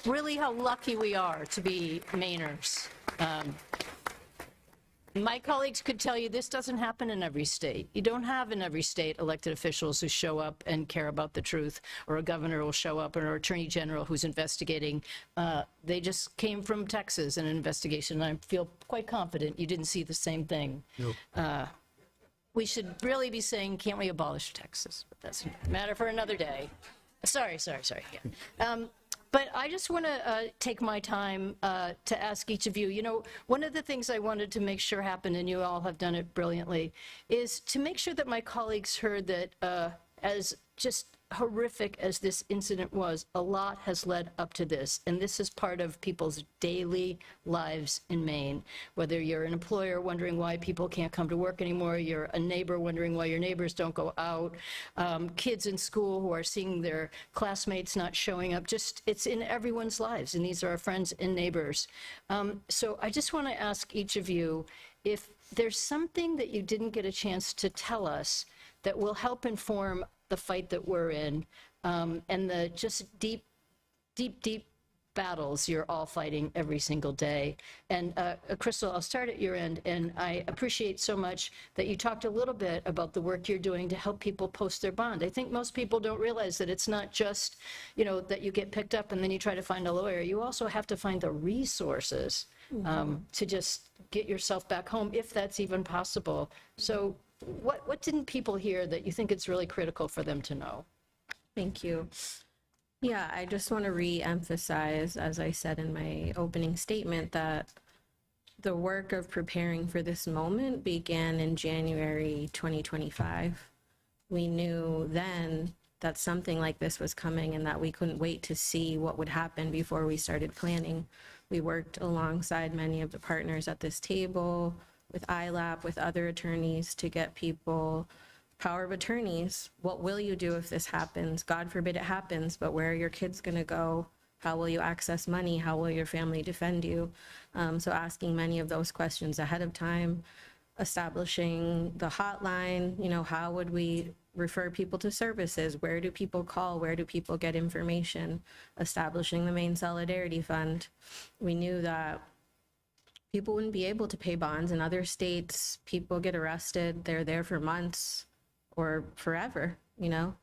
S1: really how lucky we are to be Mainers. My colleagues could tell you this doesn't happen in every state. You don't have in every state elected officials who show up and care about the truth, or a governor will show up, or an attorney general who's investigating. They just came from Texas in an investigation, and I feel quite confident you didn't see the same thing. Nope. We should really be saying, can't we abolish Texas? But that's a matter for another day. Sorry. Yeah. But I just want to take my time to ask each of you, you know, one of the things I wanted to make sure happened, and you all have done it brilliantly, is to make sure that my colleagues heard that as just horrific as this incident was, a lot has led up to this, and this is part of people's daily lives in Maine. Whether you're an employer wondering why people can't come to work anymore, you're a neighbor wondering why your neighbors don't go out, kids in school who are seeing their classmates not showing up, just it's in everyone's lives, and these are our friends and neighbors. So I just want to ask each of you if there's something that you didn't get a chance to tell us that will help inform the fight that we're in, and the just deep battles you're all fighting every single day. And Crystal, I'll start at your end, and I appreciate so much that you talked a little bit about the work you're doing to help people post their bond. I think most people don't realize that it's not just, you know, that you get picked up and then you try to find a lawyer. You also have to find the resources to just get yourself back home, if that's even possible. So what didn't people hear that you think it's really critical for them to know?
S10: Thank you. Yeah, I just want to re-emphasize, as I said in my opening statement, that the work of preparing for this moment began in January 2025. We knew then that something like this was coming and that we couldn't wait to see what would happen before we started planning. We worked alongside many of the partners at this table, with ILAP, with other attorneys, to get people power of attorneys. What will you do if this happens? God forbid it happens, but where are your kids going to go? How will you access money? How will your family defend you? So asking many of those questions ahead of time, establishing the hotline, you know, how would we refer people to services? Where do people call? Where do people get information? Establishing the Maine Solidarity Fund. We knew that people wouldn't be able to pay bonds. In other states, people get arrested, they're there for months or forever, you know,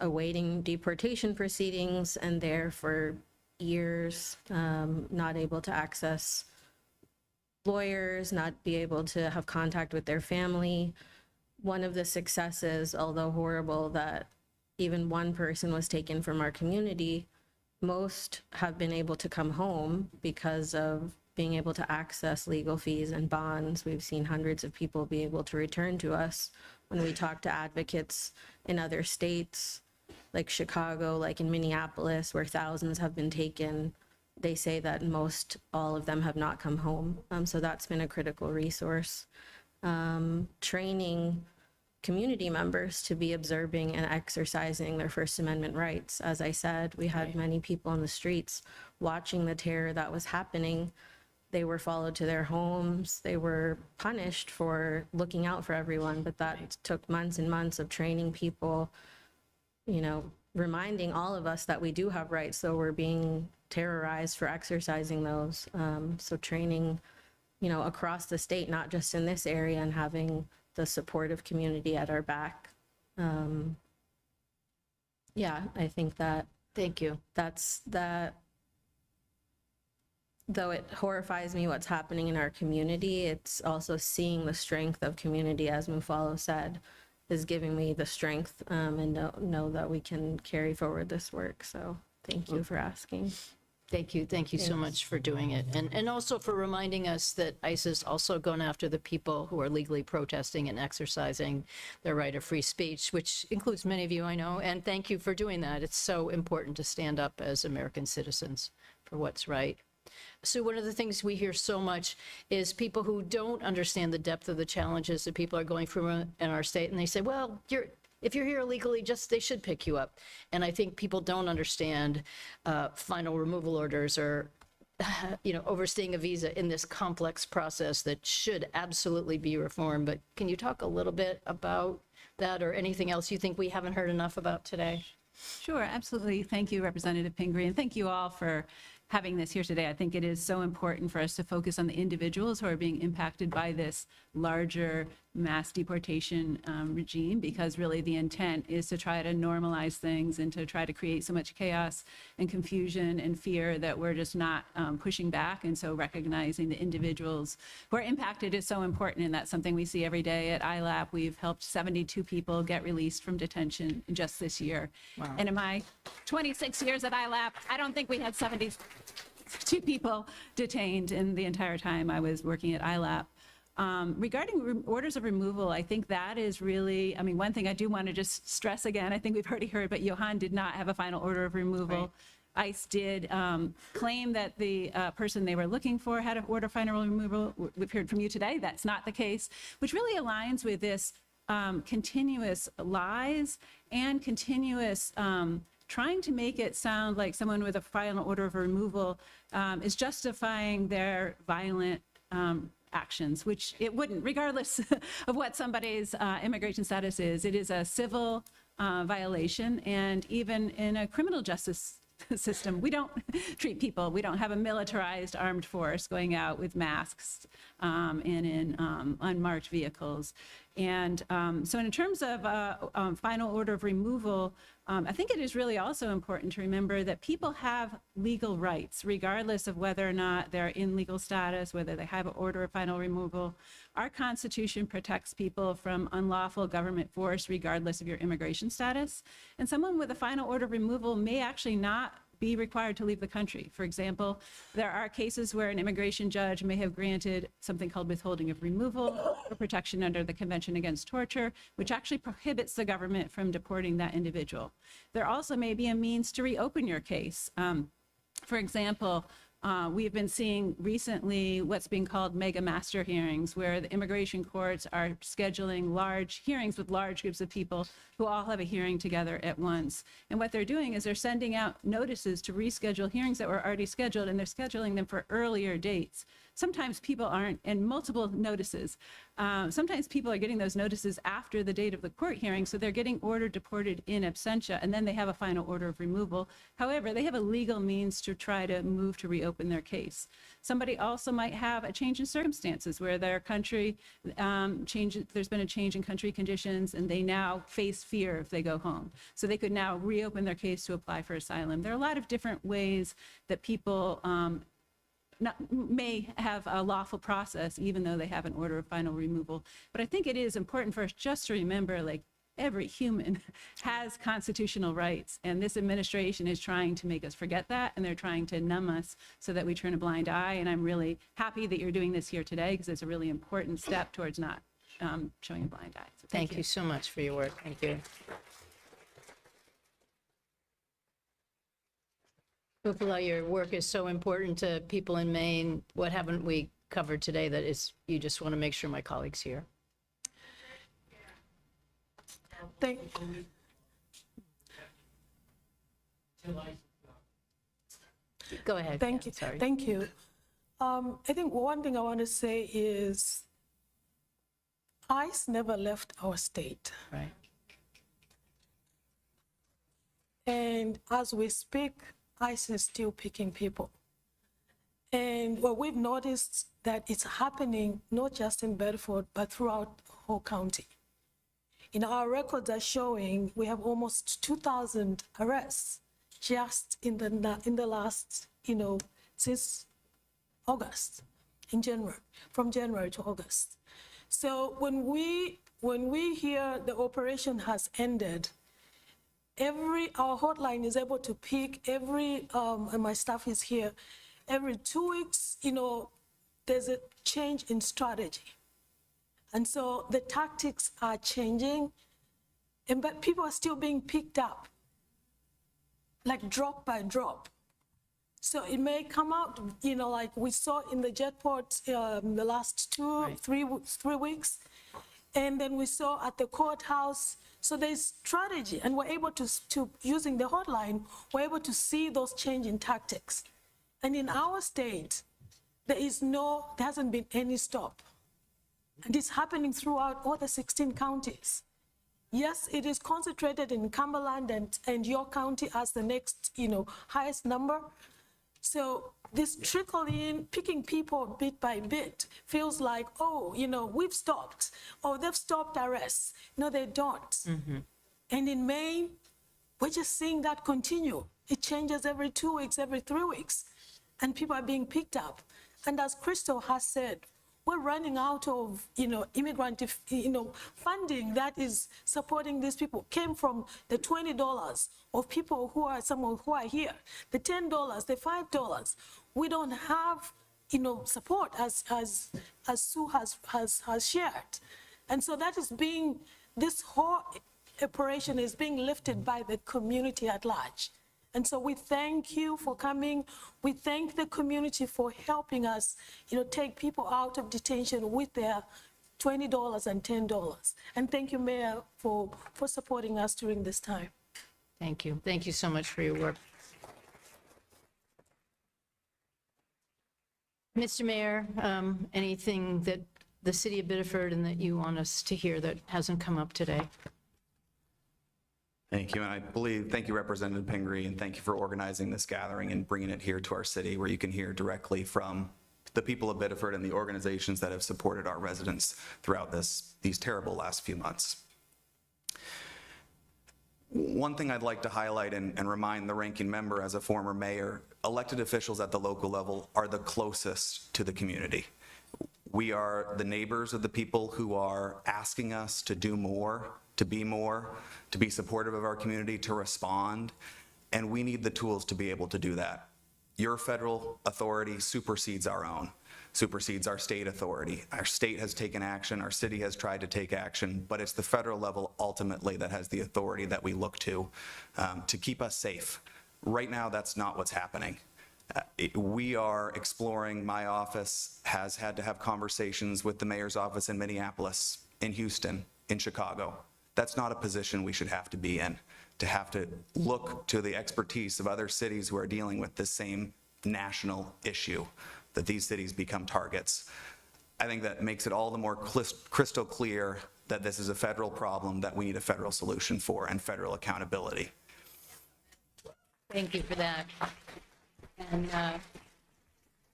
S10: awaiting deportation proceedings, and there for years, not able to access lawyers, not be able to have contact with their family. One of the successes, although horrible, that even one person was taken from our community, most have been able to come home because of being able to access legal fees and bonds. We've seen hundreds of people be able to return to us. When we talk to advocates in other states, like Chicago, like in Minneapolis, where thousands have been taken, they say that most, all of them have not come home. So that's been a critical resource. Training community members to be observing and exercising their First Amendment rights. As I said, we had many people on the streets watching the terror that was happening. They were followed to their homes. They were punished for looking out for everyone, but that took months and months of training people, you know, reminding all of us that we do have rights, so we're being terrorized for exercising those. So training, you know, across the state, not just in this area, and having the supportive community at our back. Yeah, I think that.
S1: Thank you.
S10: That's that. Though it horrifies me what's happening in our community, it's also seeing the strength of community, as Mufalo said, is giving me the strength and know that we can carry forward this work. So thank you for asking.
S1: Thank you so much for doing it. And also for reminding us that ICE is also going after the people who are legally protesting and exercising their right of free speech, which includes many of you, I know, and thank you for doing that. It's so important to stand up as American citizens for what's right. So one of the things we hear so much is people who don't understand the depth of the challenges that people are going through in our state, and they say, well, if you're here illegally, they should pick you up. And I think people don't understand final removal orders or overstaying a visa in this complex process that should absolutely be reformed. But can you talk a little bit about that or anything else you think we haven't heard enough about today?
S7: Sure, absolutely. Thank you, Representative Pingree, and thank you all for having this here today. I think it is so important for us to focus on the individuals who are being impacted by this larger mass deportation regime, because really the intent is to try to normalize things and to try to create so much chaos and confusion and fear that we're just not pushing back. And so recognizing the individuals who are impacted is so important, and that's something we see every day at ILAP. We've helped 72 people get released from detention just this year. Wow. And in my 26 years at ILAP, I don't think we had 72 people detained in the entire time I was working at ILAP. Regarding orders of removal, I think that is really, one thing I do want to just stress again, I think we've already heard, but Johan did not have a final order of removal. Right. ICE did claim that the person they were looking for had an order of final removal. We've heard from you today that's not the case, which really aligns with this continuous lies and continuous trying to make it sound like someone with a final order of removal is justifying their violent actions, which it wouldn't, regardless of what somebody's immigration status is. It is a civil violation, and even in a criminal justice system, we don't treat people, we don't have a militarized armed force going out with masks and in unmarked vehicles. And so in terms of final order of removal, I think it is really also important to remember that people have legal rights, regardless of whether or not they're in legal status, whether they have an order of final removal. Our Constitution protects people from unlawful government force, regardless of your immigration status. And someone with a final order of removal may actually not be required to leave the country. For example, there are cases where an immigration judge may have granted something called withholding of removal or protection under the Convention Against Torture, which actually prohibits the government from deporting that individual. There also may be a means to reopen your case. For example, we've been seeing recently what's being called mega master hearings, where the immigration courts are scheduling large hearings with large groups of people who all have a hearing together at once. And what they're doing is they're sending out notices to reschedule hearings that were already scheduled, and they're scheduling them for earlier dates. Sometimes people aren't, and multiple notices. Sometimes people are getting those notices after the date of the court hearing, so they're getting ordered deported in absentia, and then they have a final order of removal. However, they have a legal means to try to move to reopen their case. Somebody also might have a change in circumstances where their country there's been a change in country conditions, and they now face fear if they go home. So they could now reopen their case to apply for asylum. There are a lot of different ways that people may have a lawful process, even though they have an order of final removal. But I think it is important for us just to remember, like, every human has constitutional rights, and this administration is trying to make us forget that, and they're trying to numb us so that we turn a blind eye. And I'm really happy that you're doing this here today, because it's a really important step towards not showing a blind eye. So
S1: Thank you so much for your work. Thank you. Ufala, your work is so important to people in Maine. What haven't we covered today that is, you just want to make sure my colleagues hear?
S9: Thank,
S1: Go ahead.
S9: thank you.
S1: Sorry.
S9: Thank you. I think one thing I want to say is ICE never left our state.
S1: Right.
S9: And as we speak, ICE is still picking people. And what we've noticed that it's happening not just in Biddeford, but throughout the whole county. In our records are showing we have almost 2,000 arrests just in the last, since August, from January to August. So when we hear the operation has ended, our hotline is able to pick and my staff is here, every 2 weeks, there's a change in strategy. And so the tactics are changing, but people are still being picked up, like drop by drop. So it may come out, like we saw in the Jetport the last 3 weeks. And then we saw at the courthouse. So there's strategy, and we're able to using the hotline, we're able to see those changing tactics. And in our state, there hasn't been any stop. And it's happening throughout all the 16 counties. Yes, it is concentrated in Cumberland and your county as the next, highest number. So this trickle in, picking people bit by bit, feels like, we've stopped, or they've stopped arrests. No, they don't. And in Maine, we're just seeing that continue. It changes every 2 weeks, every 3 weeks, and people are being picked up. And as Crystal has said, we're running out of, immigrant, funding that is supporting these people. Came from the $20 of people who are here, the $10, the $5. We don't have, support as Sue has shared. And so that is this whole operation is being lifted by the community at large. And so we thank you for coming. We thank the community for helping us, take people out of detention with their $20 and $10. And thank you, Mayor, for supporting us during this time.
S1: Thank you. Thank you so much for your work. Mr. Mayor, anything that the city of Biddeford and that you want us to hear that hasn't come up today?
S6: Thank you, and thank you, Representative Pingree, and thank you for organizing this gathering and bringing it here to our city where you can hear directly from the people of Biddeford and the organizations that have supported our residents throughout these terrible last few months. One thing I'd like to highlight and remind the ranking member as a former mayor, elected officials at the local level are the closest to the community. We are the neighbors of the people who are asking us to do more, to be supportive of our community, to respond, and we need the tools to be able to do that. Your federal authority supersedes our own, supersedes our state authority. Our state has taken action, our city has tried to take action, but it's the federal level ultimately that has the authority that we look to keep us safe. Right now, that's not what's happening. We are exploring, my office has had to have conversations with the mayor's office in Minneapolis, in Houston, in Chicago. That's not a position we should have to be in, to have to look to the expertise of other cities who are dealing with this same national issue, that these cities become targets. I think that makes it all the more crystal clear that this is a federal problem that we need a federal solution for and federal accountability.
S1: Thank you for that. And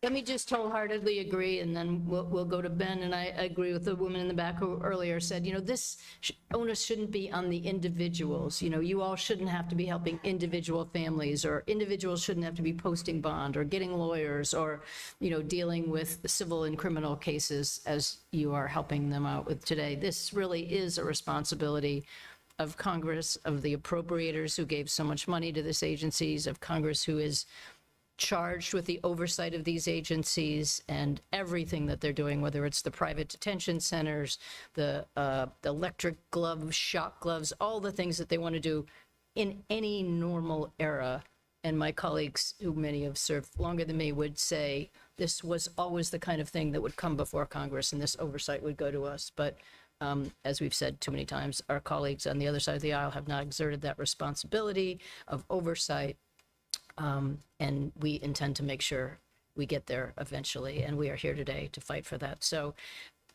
S1: let me just wholeheartedly agree, and then we'll go to Ben. And I agree with the woman in the back who earlier said, this onus shouldn't be on the individuals. You all shouldn't have to be helping individual families, or individuals shouldn't have to be posting bond or getting lawyers or, dealing with civil and criminal cases as you are helping them out with today. This really is a responsibility of Congress, of the appropriators who gave so much money to these agencies, of Congress who is charged with the oversight of these agencies and everything that they're doing, whether it's the private detention centers, the electric gloves, shock gloves, all the things that they want to do in any normal era. And my colleagues, who many have served longer than me, would say this was always the kind of thing that would come before Congress, and this oversight would go to us. But as we've said too many times, our colleagues on the other side of the aisle have not exerted that responsibility of oversight. And we intend to make sure we get there eventually, and we are here today to fight for that. So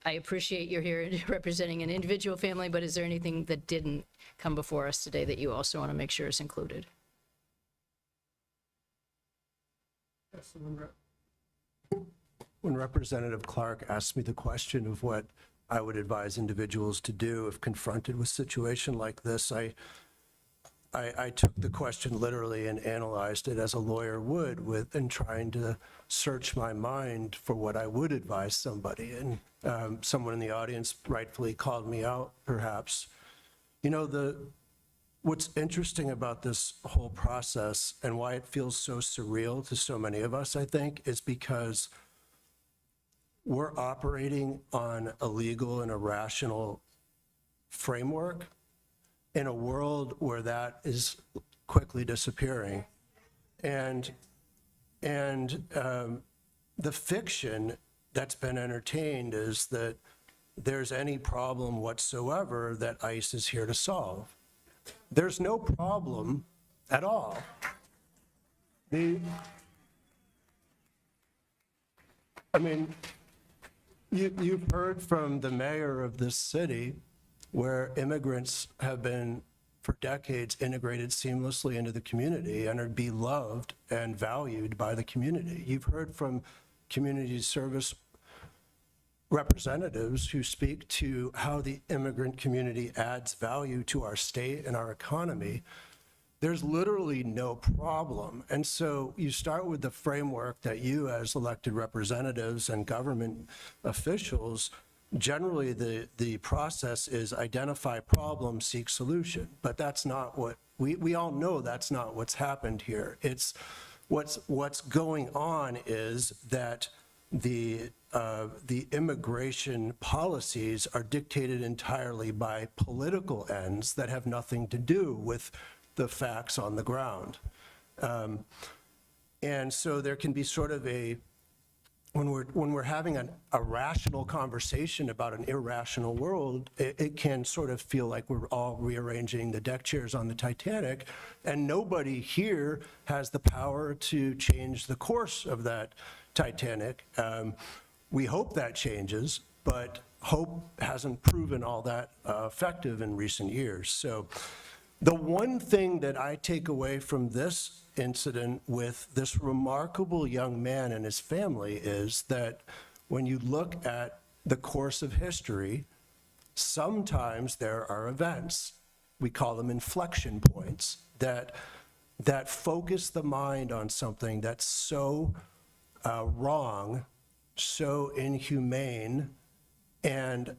S1: I appreciate you're here representing an individual family, but is there anything that didn't come before us today that you also want to make sure is included?
S8: When Representative Clark asked me the question of what I would advise individuals to do if confronted with a situation like this, I took the question literally and analyzed it as a lawyer would in trying to search my mind for what I would advise somebody. And someone in the audience rightfully called me out, perhaps. What's interesting about this whole process and why it feels so surreal to so many of us, I think, is because we're operating on a legal and a rational framework in a world where that is quickly disappearing. And And the fiction that's been entertained is that there's any problem whatsoever that ICE is here to solve. There's no problem at all. You've heard from the mayor of this city where immigrants have been for decades integrated seamlessly into the community and are beloved and valued by the community. You've heard from community service representatives who speak to how the immigrant community adds value to our state and our economy. There's literally no problem. And so you start with the framework that you as elected representatives and government officials, generally the process is identify problem, seek solution. But that's not what, we all know that's not what's happened here. It's what's going on is that the immigration policies are dictated entirely by political ends that have nothing to do with the facts on the ground. And so there can be sort of when we're having a rational conversation about an irrational world, it can sort of feel like we're all rearranging the deck chairs on the Titanic, and nobody here has the power to change the course of that Titanic. We hope that changes, but hope hasn't proven all that effective in recent years. So the one thing that I take away from this incident with this remarkable young man and his family is that when you look at the course of history, sometimes there are events, we call them inflection points, that focus the mind on something that's so wrong, so inhumane, and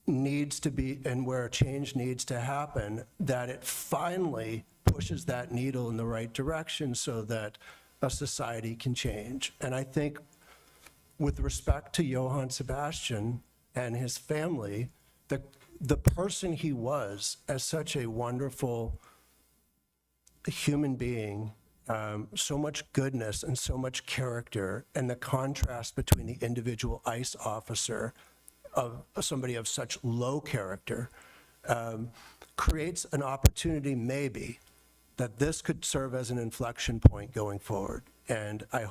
S8: needs to be, and where a change needs to happen, that it finally pushes that needle in the right direction so that a society can change. And I think with respect to Joan Sebastián and his family, the person he was as such a wonderful human being, so much goodness and so much character, and the contrast between the individual ICE officer of somebody of such low character, creates an opportunity maybe that this could serve as an inflection point going forward. And I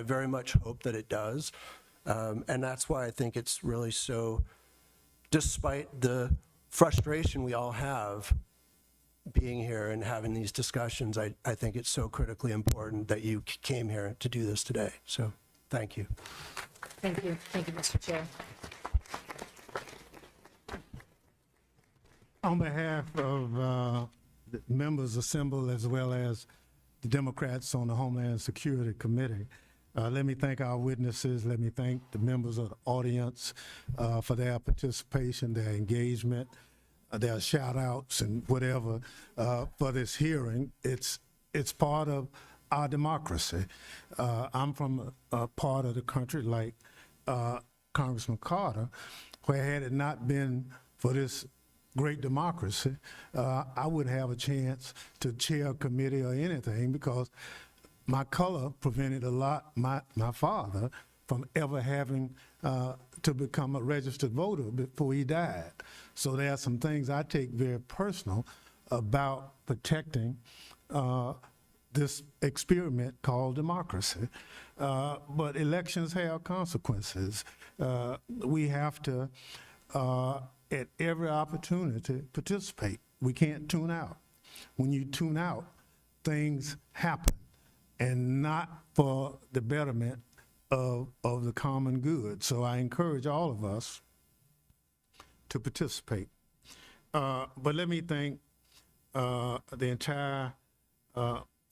S8: very much hope that it does. And that's why I think it's really so, despite the frustration we all have being here and having these discussions, I think it's so critically important that you came here to do this today. So thank you.
S1: Thank you, Mr. Chair.
S4: On behalf of the members assembled as well as the Democrats on the Homeland Security Committee, let me thank our witnesses. Let me thank the members of the audience for their participation, their engagement, their shout outs and whatever for this hearing. It's part of our democracy. I'm from a part of the country like Congressman Carter, where had it not been for this great democracy, I wouldn't have a chance to chair a committee or anything because my color prevented my father from ever having to become a registered voter before he died. So there are some things I take very personal about protecting this experiment called democracy. But elections have consequences. We have to, at every opportunity, participate. We can't tune out. When you tune out, things happen, and not for the betterment of the common good. So I encourage all of us to participate. But let me thank the entire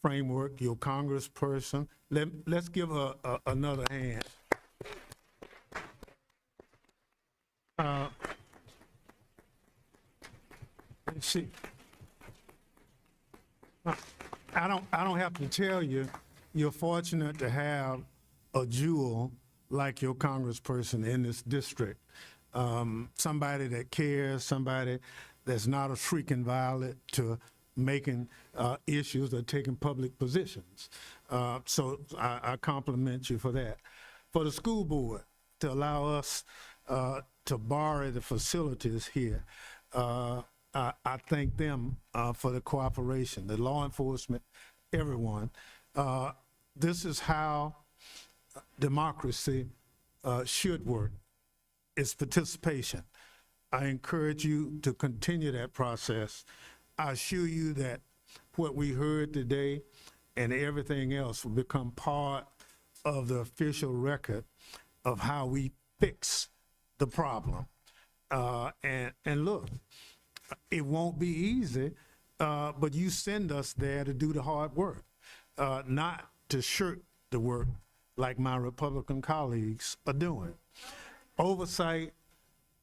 S4: framework, your congressperson. Let's give her another hand. See, I don't have to tell you, you're fortunate to have a jewel like your congressperson in this district. Somebody that cares, somebody that's not a freaking violet to making issues or taking public positions. So I compliment you for that. For the school board, to allow us to borrow the facilities here, I thank them for the cooperation, the law enforcement, everyone. This is how democracy should work. It's participation. I encourage you to continue that process. I assure you that what we heard today and everything else will become part of the official record of how we fix the problem. And look, it won't be easy, but you send us there to do the hard work, not to shirk the work like my Republican colleagues are doing. Oversight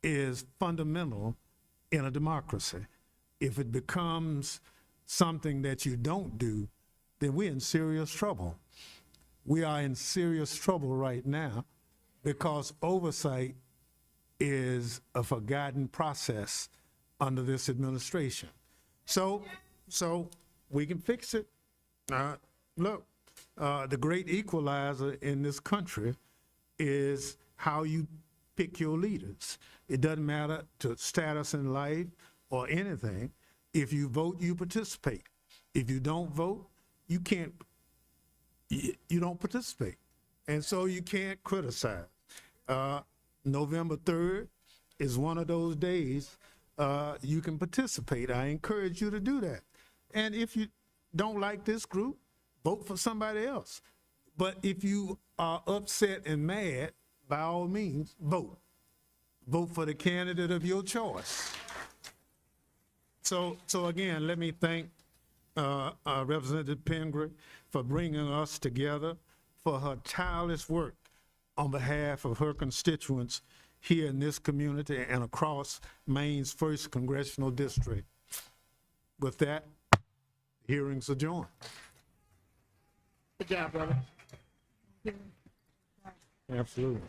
S4: is fundamental in a democracy. If it becomes something that you don't do, then we're in serious trouble. We are in serious trouble right now because oversight is a forgotten process under this administration. So we can fix it. Look, the great equalizer in this country is how you pick your leaders. It doesn't matter to status in life or anything. If you vote, you participate. If you don't vote, you don't participate. And so you can't criticize. November 3rd is one of those days you can participate. I encourage you to do that. And if you don't like this group, vote for somebody else. But if you are upset and mad, by all means, vote. Vote for the candidate of your choice. So again, let me thank Representative Pingree for bringing us together, for her tireless work on behalf of her constituents here in this community and across Maine's 1st Congressional District. With that, hearings adjourned.
S11: Good job, brother.
S4: Absolutely.